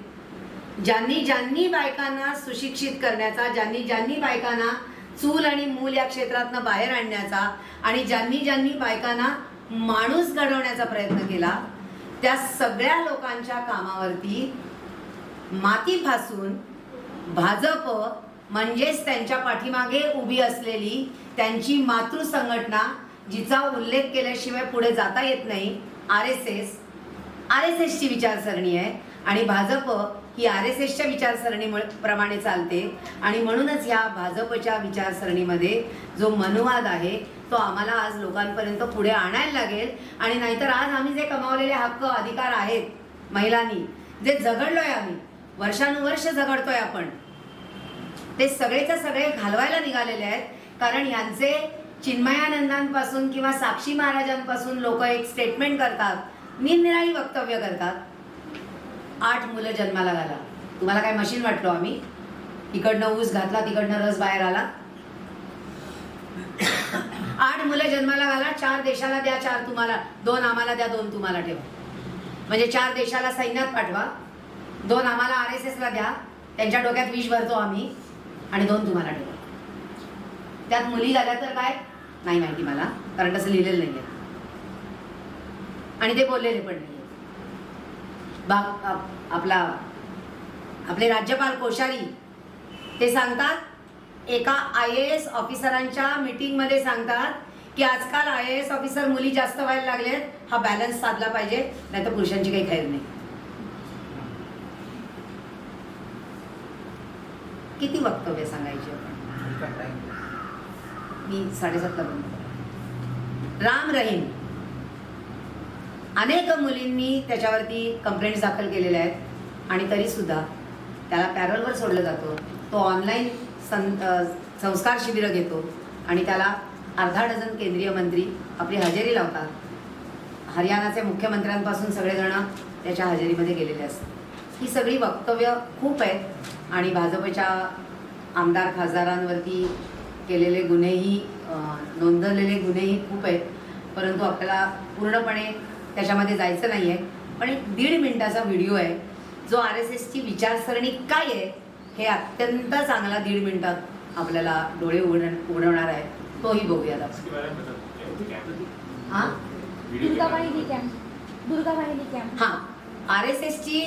ज्यांनी बायकांना सुशिक्षित करण्याचा, ज्यांनी बायकांना चूल आणि मूल या क्षेत्रातनं बाहेर आणण्याचा आणि ज्यांनी ज्यांनी बायकांना माणूस घडवण्याचा प्रयत्न केला त्या सगळ्या लोकांच्या कामावरती माती फासून भाजप म्हणजेच त्यांच्या पाठीमागे उभी असलेली त्यांची मातृ संघटना जिचा उल्लेख केल्याशिवाय पुढे जाता येत नाही, RSS ची विचारसरणी आहे आणि भाजप ही RSSच्या विचारसरणीप्रमाणे चालते आणि म्हणूनच ह्या भाजपच्या विचारसरणीमध्ये जो मनुवाद आहे तो आम्हाला आज लोकांपर्यंत पुढे आणायला लागेल. आणि नाहीतर आज आम्ही जे कमावलेले हक्क अधिकार आहेत महिलांनी जे झगडलोय, आम्ही वर्षानुवर्ष झगडतोय, आपण ते सगळेच्या सगळे घालवायला निघालेले आहेत. कारण यांचे चिन्मयानंदांपासून किंवा साक्षी महाराजांपासून लोक एक स्टेटमेंट करतात, निरनिराळी वक्तव्य करतात. 8 मुलं जन्माला घाला. तुम्हाला काय मशीन वाटलो आम्ही? इकडनं ऊस घातला तिकडनं रस बाहेर आला. 8 मुलं जन्माला घाला, 4 देशाला द्या, 4 तुम्हाला, 2 आम्हाला द्या, 2 तुम्हाला ठेवा. म्हणजे 4 देशाला सैन्यात पाठवा, 2 आम्हाला RSSला द्या, त्यांच्या डोक्यात विष भरतो आम्ही आणि 2 तुम्हाला ठेवा. त्यात मुली झाल्या तर काय नाही माहिती मला, कारण तसं लिहिलेलं नाहीये आणि ते बोललेले पण नाहीये. आपले राज्यपाल कोश्यारी ते सांगतात, एका IAS ऑफिसरांच्या मीटिंगमध्ये सांगतात की आजकाल IAS ऑफिसर मुली जास्त व्हायला लागलेत, हा बॅलन्स साधला पाहिजे, नाही तर पुरुषांची काही खैर नाही. किती वक्तव्य सांगायचे आपण? मी 7:30ला बंद. राम रहीम, अनेक मुलींनी त्याच्यावरती कंप्लेंट्स दाखल केलेल्या आहेत आणि तरी सुद्धा त्याला पॅरोलवर सोडलं जातं. तो ऑनलाईन संस्कार शिबिरं घेतो आणि त्याला अर्धा डझन केंद्रीय मंत्री आपली हजेरी लावतात. हरियाणाचे मुख्यमंत्र्यांपासून सगळेजण त्याच्या हजेरीमध्ये गेलेले असतात. ही सगळी वक्तव्य खूप आहेत आणि भाजपच्या आमदार खासदारांवरती केलेले गुन्हेही, नोंदवलेले गुन्हेही खूप आहेत. परंतु आपल्याला पूर्णपणे त्याच्यामध्ये जायचं नाही आहे. पण एक 1.5 मिनिटाचा व्हिडिओ आहे जो RSSची विचारसरणी काय आहे हे अत्यंत चांगला 1.5 मिनिटात आपल्याला डोळे उघडवणार आहे. तोही बघूयात आपण. हां, RSSची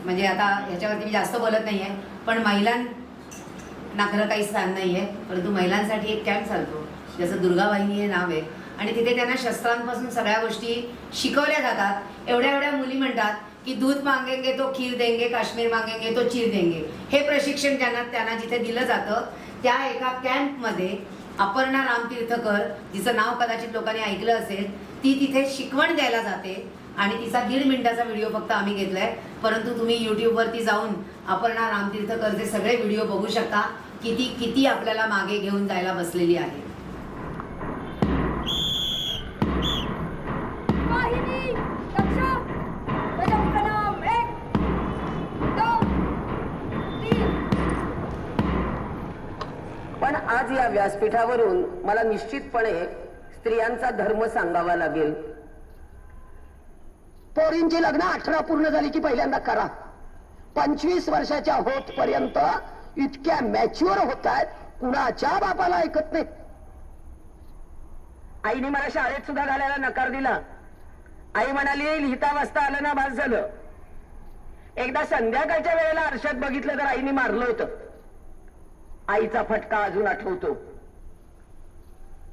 म्हणजे आता ह्याच्यावरती मी जास्त बोलत नाही आहे, पण महिलांना खरं काही स्थान नाही आहे. परंतु महिलांसाठी एक कॅम्प चालतो ज्याचं दुर्गा वाहिनी हे नाव आहे आणि तिथे त्यांना शस्त्रांपासून सगळ्या गोष्टी शिकवल्या जातात. एवढ्या मुली म्हणतात की दूध मागेंगे तो खीर देंगे, काश्मीर मागेंगे तो चीर देंगे. हे प्रशिक्षण त्यांना जिथे दिलं जातं त्या एका कॅम्पमध्ये अपर्णा रामतीर्थकर, जिचं नाव कदाचित लोकांनी ऐकलं असेल, ती तिथे शिकवण द्यायला जाते आणि तिचा 1.5 मिनिटाचा व्हिडिओ फक्त आम्ही घेतलाय. परंतु तुम्ही यूट्यूबवरती जाऊन अपर्णा रामतीर्थकरचे सगळे व्हिडिओ बघू शकता की ती किती आपल्याला मागे घेऊन जायला बसलेली आहे. पण आज या व्यासपीठावरून मला निश्चितपणे स्त्रियांचा धर्म सांगावा लागेल. पोरींची लग्न 18 पूर्ण झाली की पहिल्यांदा करा. 25 वर्षाच्या होत पर्यंत इतक्या मॅच्युअर होत आहेत, कुणाच्या बापाला ऐकत नाही. आईने मला शाळेत सुद्धा घालायला नकार दिला. आई म्हणाली लिहिता वाचता आलं ना भास झालं. एकदा संध्याकाळच्या वेळेला आरशात बघितलं तर आईने मारलं होतं. आईचा फटका अजून आठवतो.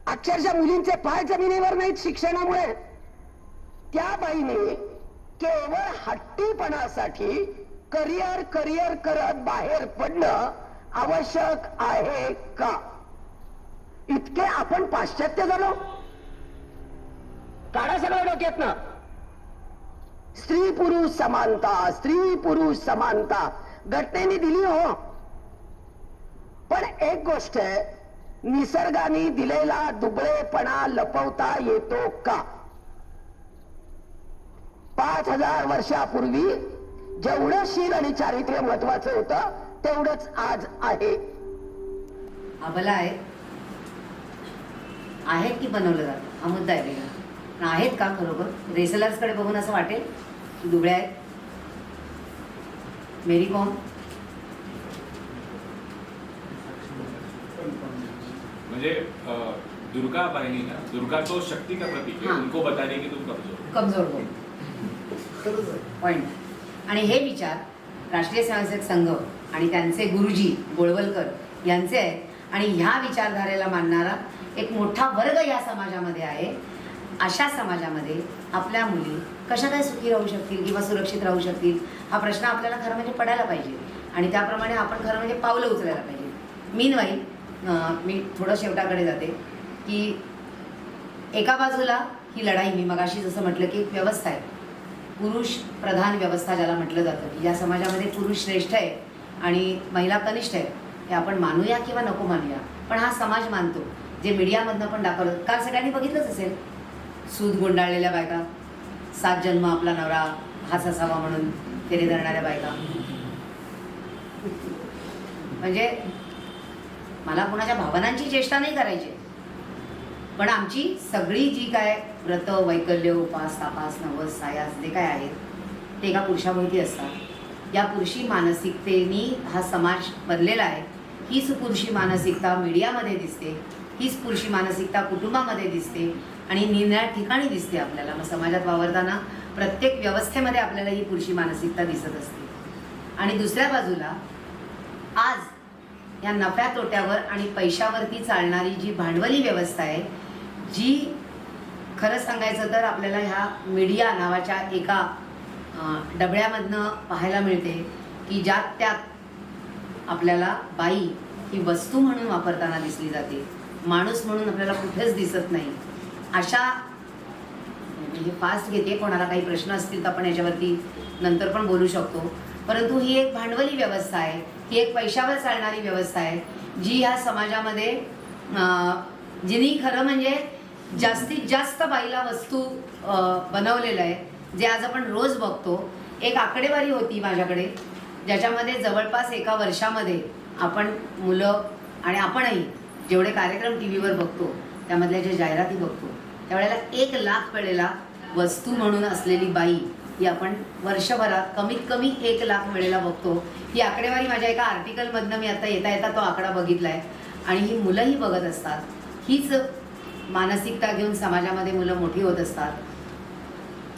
अक्षरशः मुलींचे पाय जमिनीवर नाहीत शिक्षणामुळे. त्या बाईने केवळ हट्टीपणासाठी करिअर करत बाहेर पडणं आवश्यक आहे का? इतके आपण पाश्चात्य झालो. काढा सगळं डोक्यातनं. स्त्री पुरुष समानता, स्त्री पुरुष समानता घटनेने दिली हो. पण एक गोष्ट आहे, निसर्गाने दिलेला दुबळेपणा लपवता येतो का? 5000 वर्षापूर्वी जेवढं शील आणि चारित्र्य महत्वाचं होतं तेवढंच आज आहे. आबला आहेत की बनवलं जातं हा मुद्दा आहे वेगळा. पण आहेत का खरोखर? रेसलर्सकडे बघून असं वाटेल की दुबळ्या आहेत. मेरी कॉम म्हणजे दुर्गा बहनी ना, दुर्गा तो शक्ति का प्रतीक है, हाँ। उनको बता रही कि तुम कमजोर हो। कमजोर हो खरंच आहे. पॉइंट. आणि हे विचार राष्ट्रीय स्वयंसेवक संघ आणि त्यांचे गुरुजी गोळवलकर यांचे आहेत आणि ह्या विचारधारेला मानणारा एक मोठा वर्ग या समाजामध्ये आहे. अशा समाजामध्ये आपल्या मुली कशा काय सुखी राहू शकतील किंवा सुरक्षित राहू शकतील हा प्रश्न आपल्याला खरं म्हणजे पडायला पाहिजे आणि त्याप्रमाणे आपण खरं म्हणजे पावलं उचलायला पाहिजे. मीनवाईल मी थोडं शेवटाकडे जाते की एका बाजूला ही लढाई मी मगाशी जसं म्हटलं की एक व्यवस्था आहे, पुरुष प्रधान व्यवस्था ज्याला म्हटलं जातं की या समाजामध्ये पुरुष श्रेष्ठ आहे आणि महिला कनिष्ठ आहे. हे आपण मानूया किंवा नको मानूया, पण हा समाज मानतो. जे मीडियामधनं पण दाखवलं, काल सगळ्यांनी बघितलंच असेल, सूद गुंडाळलेल्या बायका, 7 जन्म आपला नवरा हाच असावा म्हणून फेरे धरणाऱ्या बायका. म्हणजे मला कुणाच्या भावनांची चेष्टा नाही करायची, पण आमची सगळी जी काय व्रत वैकल्य उपास तापास नवस सायास जे काय आहेत ते एका पुरुषाभोवती असतात. या पुरुषी मानसिकतेनी हा समाज बनलेला आहे. हीच पुरुषी मानसिकता मीडियामध्ये दिसते, हीच पुरुषी मानसिकता कुटुंबामध्ये दिसते आणि निरनिराळ्या ठिकाणी दिसते. आपल्याला मग समाजात वावरताना प्रत्येक व्यवस्थेमध्ये आपल्याला ही पुरुषी मानसिकता दिसत असते. आणि दुसऱ्या बाजूला आज या नफ्या तोट्यावर आणि पैशावरती चालणारी जी भांडवली व्यवस्था आहे, जी खरं सांगायचं तर आपल्याला ह्या मीडिया नावाच्या एका डबळ्यामधनं पाहायला मिळते की ज्यात त्यात आपल्याला बाई ही वस्तू म्हणून वापरताना दिसली जाते, माणूस म्हणून आपल्याला कुठेच दिसत नाही. अशा हे फास्ट घेते, कोणाला काही प्रश्न असतील तर आपण याच्यावरती नंतर पण बोलू शकतो. परंतु ही एक भांडवली व्यवस्था आहे, ही एक पैशावर चालणारी व्यवस्था आहे जी ह्या समाजामध्ये जिनी खरं म्हणजे जास्तीत जास्त बाईला वस्तू बनवलेलं आहे, जे आज आपण रोज बघतो. एक आकडेवारी होती माझ्याकडे ज्याच्यामध्ये जवळपास एका वर्षामध्ये आपण मुलं आणि आपणही जेवढे कार्यक्रम टी व्हीवर बघतो त्यामधल्या ज्या जाहिराती बघतो त्यावेळेला 1 लाख वेळेला वस्तू म्हणून असलेली बाई ही आपण वर्षभरात कमीत कमी 1 लाख वेळेला बघतो. ही आकडेवारी माझ्या एका आर्टिकलमधनं मी आता येता तो आकडा बघितला आहे आणि ही मुलंही बघत असतात. हीच मानसिकता घेऊन समाजामध्ये मुलं मोठी होत असतात.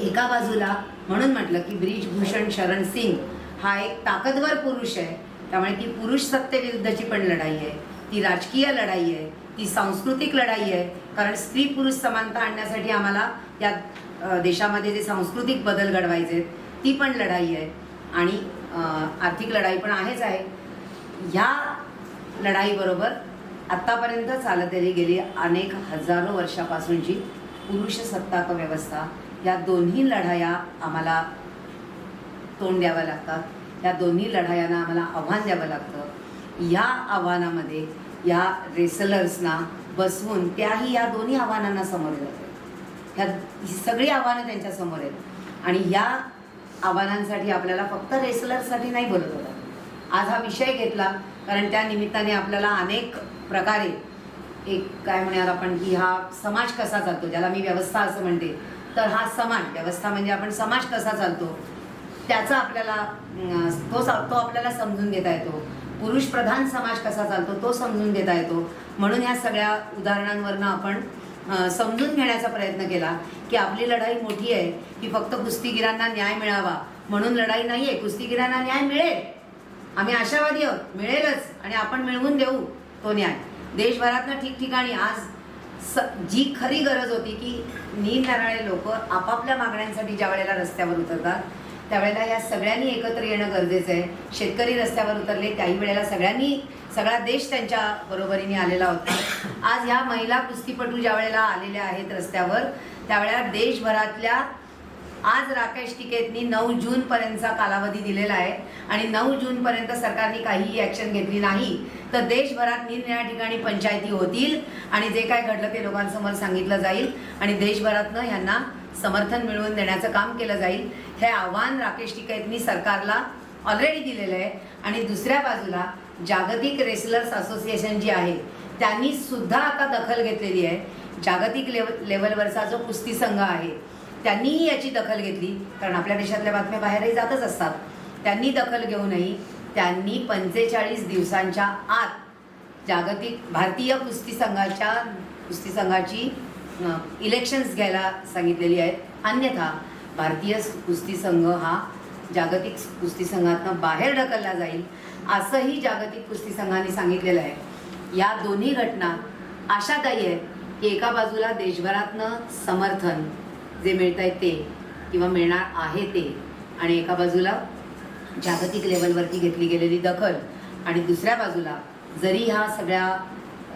एका बाजूला म्हणून म्हटलं की ब्रिजभूषण शरण सिंग हा एक ताकदवर पुरुष आहे, त्यामुळे ती पुरुष सत्तेविरुद्धची पण लढाई आहे, ती राजकीय लढाई आहे, ती सांस्कृतिक लढाई आहे. कारण स्त्री पुरुष समानता आणण्यासाठी आम्हाला या देशामध्ये जे सांस्कृतिक बदल घडवायचे ती पण लढाई आहे आणि आर्थिक लढाई पण आहेच आहे. ह्या लढाईबरोबर आत्तापर्यंत चालत गेली अनेक हजारो वर्षापासूनची पुरुष सत्ताक व्यवस्था, या दोन्ही लढाया आम्हाला तोंड द्याव्या लागतात. या दोन्ही लढायांना आम्हाला आव्हान द्यावं लागतं. या आव्हानामध्ये या रेसलर्सना बसवून त्याही या दोन्ही आव्हानांना सामोरे जातात. ह्या सगळी आव्हानं त्यांच्यासमोर आहेत आणि या आव्हानांसाठी आपल्याला फक्त रेसलर्ससाठी नाही बोलत होता. आज हा विषय घेतला कारण त्या निमित्ताने आपल्याला अनेक प्रकारे एक काय म्हणूयात आपण की हा समाज कसा चालतो, ज्याला मी व्यवस्था असं म्हणते, तर हा समाज व्यवस्था म्हणजे आपण समाज कसा चालतो त्याचा आपल्याला तो आपल्याला समजून घेता येतो. पुरुष प्रधान समाज कसा चालतो तो समजून घेता येतो. म्हणून ह्या सगळ्या उदाहरणांवरनं आपण समजून घेण्याचा प्रयत्न केला की आपली लढाई मोठी आहे, की फक्त कुस्तीगिरांना न्याय मिळावा म्हणून लढाई नाही आहे. कुस्तीगिरांना न्याय मिळेल, आम्ही आशावादी आहोत, मिळेलच आणि आपण मिळवून देऊ तो न्याय. देशभरातनं ठिकठिकाणी आज जी खरी गरज होती की निरनिराळे लोक आपापल्या मागण्यांसाठी ज्या वेळेला रस्त्यावर उतरतात त्यावेळेला या सगळ्यांनी एकत्र येणं गरजेचं आहे. शेतकरी रस्त्यावर उतरले, काही वेळेला सगळा देश त्यांच्या बरोबरीने आलेला होता. आज ह्या महिला कुस्तीपटू ज्या वेळेला आलेल्या आहेत रस्त्यावर त्यावेळेला देशभरातल्या आज राकेश टिकेतनी 9 जूनपर्यंतचा कालावधी दिलेला आहे आणि 9 जूनपर्यंत सरकारने काहीही ॲक्शन घेतली नाही तर देशभरात निरनिराळ्या ठिकाणी पंचायती होतील आणि जे काय घडलं ते लोकांसमोर सांगितलं जाईल आणि देशभरातनं ह्यांना समर्थन मिळवून देण्याचं काम केलं जाईल. हे आव्हान राकेश टिकैतनी सरकारला ऑलरेडी दिलेलं आहे. आणि दुसऱ्या बाजूला जागतिक रेसलर्स असोसिएशन जी आहे त्यांनी सुद्धा आता दखल घेतलेली आहे. जागतिक लेवलवरचा जो कुस्ती संघ आहे त्यांनीही याची दखल घेतली, कारण आपल्या देशातल्या बातम्या बाहेरही जातच असतात. त्यांनी दखल घेऊनही त्यांनी 45 दिवसांच्या आत जागतिक भारतीय कुस्ती संघाची इलेक्शन्स घ्यायला सांगितलेली आहेत. अन्यथा भारतीय कुस्ती संघ हा जागतिक कुस्ती संघातनं बाहेर ढकलला जाईल असंही जागतिक कुस्ती संघाने सांगितलेलं आहे. या दोन्ही घटना आशादायी आहेत की एका बाजूला देशभरातनं समर्थन जे मिळत आहे ते किंवा मिळणार आहे ते, आणि एका बाजूला जागतिक लेवलवरती घेतली गेलेली दखल, आणि दुसऱ्या बाजूला जरी ह्या सगळ्या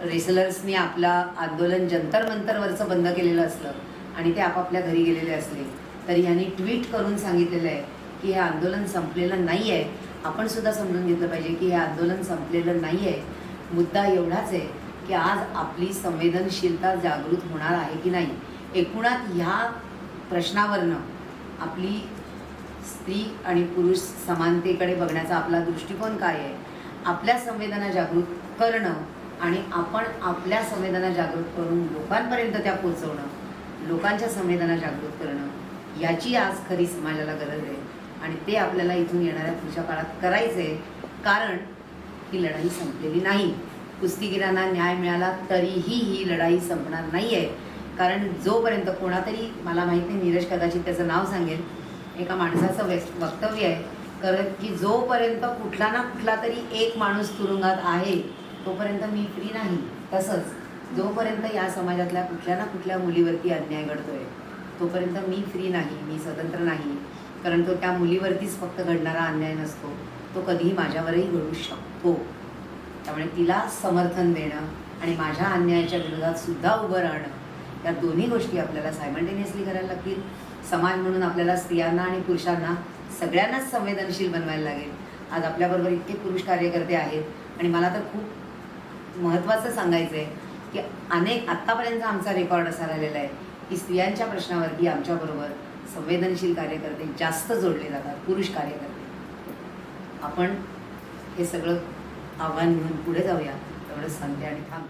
रेसलर्सनी आपलं आंदोलन जंतर मंतरवरचं बंद केलेलं असलं आणि ते आपापल्या घरी गेलेले असले तरी ह्यांनी ट्विट करून सांगितलेलं आहे की हे आंदोलन संपलेलं नाही आहे. आपण सुद्धा समजून घेतलं पाहिजे की हे आंदोलन संपलेलं नाही आहे. मुद्दा एवढाच आहे की आज आपली संवेदनशीलता जागृत होणार आहे की नाही. एकूणात ह्या प्रश्नावरनं आपली स्त्री आणि पुरुष समानतेकडे बघण्याचा आपला दृष्टिकोन काय आहे, आपल्या संवेदना जागृत करणं आणि आपण आपल्या संवेदना जागृत करून लोकांपर्यंत त्या पोचवणं, लोकांच्या संवेदना जागृत करणं, याची आज खरी समाजाला गरज आहे. आणि ते आपल्याला इथून येणाऱ्या पुढच्या काळात करायचं आहे, कारण ही लढाई संपलेली नाही. कुस्तीगिरांना न्याय मिळाला तरीही ही लढाई संपणार नाही आहे. कारण जोपर्यंत कोणातरी, मला माहीत नाही, नीरज कदाचित त्याचं नाव सांगेल, एका माणसाचं वक्तव्य आहे की जोपर्यंत कुठला ना कुठला तरी एक माणूस तुरुंगात आहे तोपर्यंत मी फ्री नाही. तसंच जोपर्यंत या समाजातल्या कुठल्या ना कुठल्या मुलीवरती अन्याय घडतोय तोपर्यंत मी फ्री नाही, मी स्वतंत्र नाही. कारण तो त्या मुलीवरतीच फक्त घडणारा अन्याय नसतो, तो कधीही माझ्यावरही घडू शकतो. त्यामुळे तिला समर्थन देणं आणि माझ्या अन्यायाच्या विरोधात सुद्धा उभं राहणं, या दोन्ही गोष्टी आपल्याला सायमल्टेनियसली करायला लागतील. समाज म्हणून आपल्याला स्त्रियांना आणि पुरुषांना सगळ्यांनाच संवेदनशील बनवायला लागेल. आज आपल्याबरोबर इतके पुरुष कार्यकर्ते आहेत आणि मला तर खूप महत्त्वाचं सांगायचं आहे की आत्तापर्यंत आमचा रेकॉर्ड असा राहिलेला आहे की स्त्रियांच्या प्रश्नावरती आमच्याबरोबर संवेदनशील कार्यकर्ते जास्त जोडले जातात, पुरुष कार्यकर्ते. आपण हे सगळं आव्हान घेऊन पुढे जाऊया, एवढंच सांगते आणि थांब.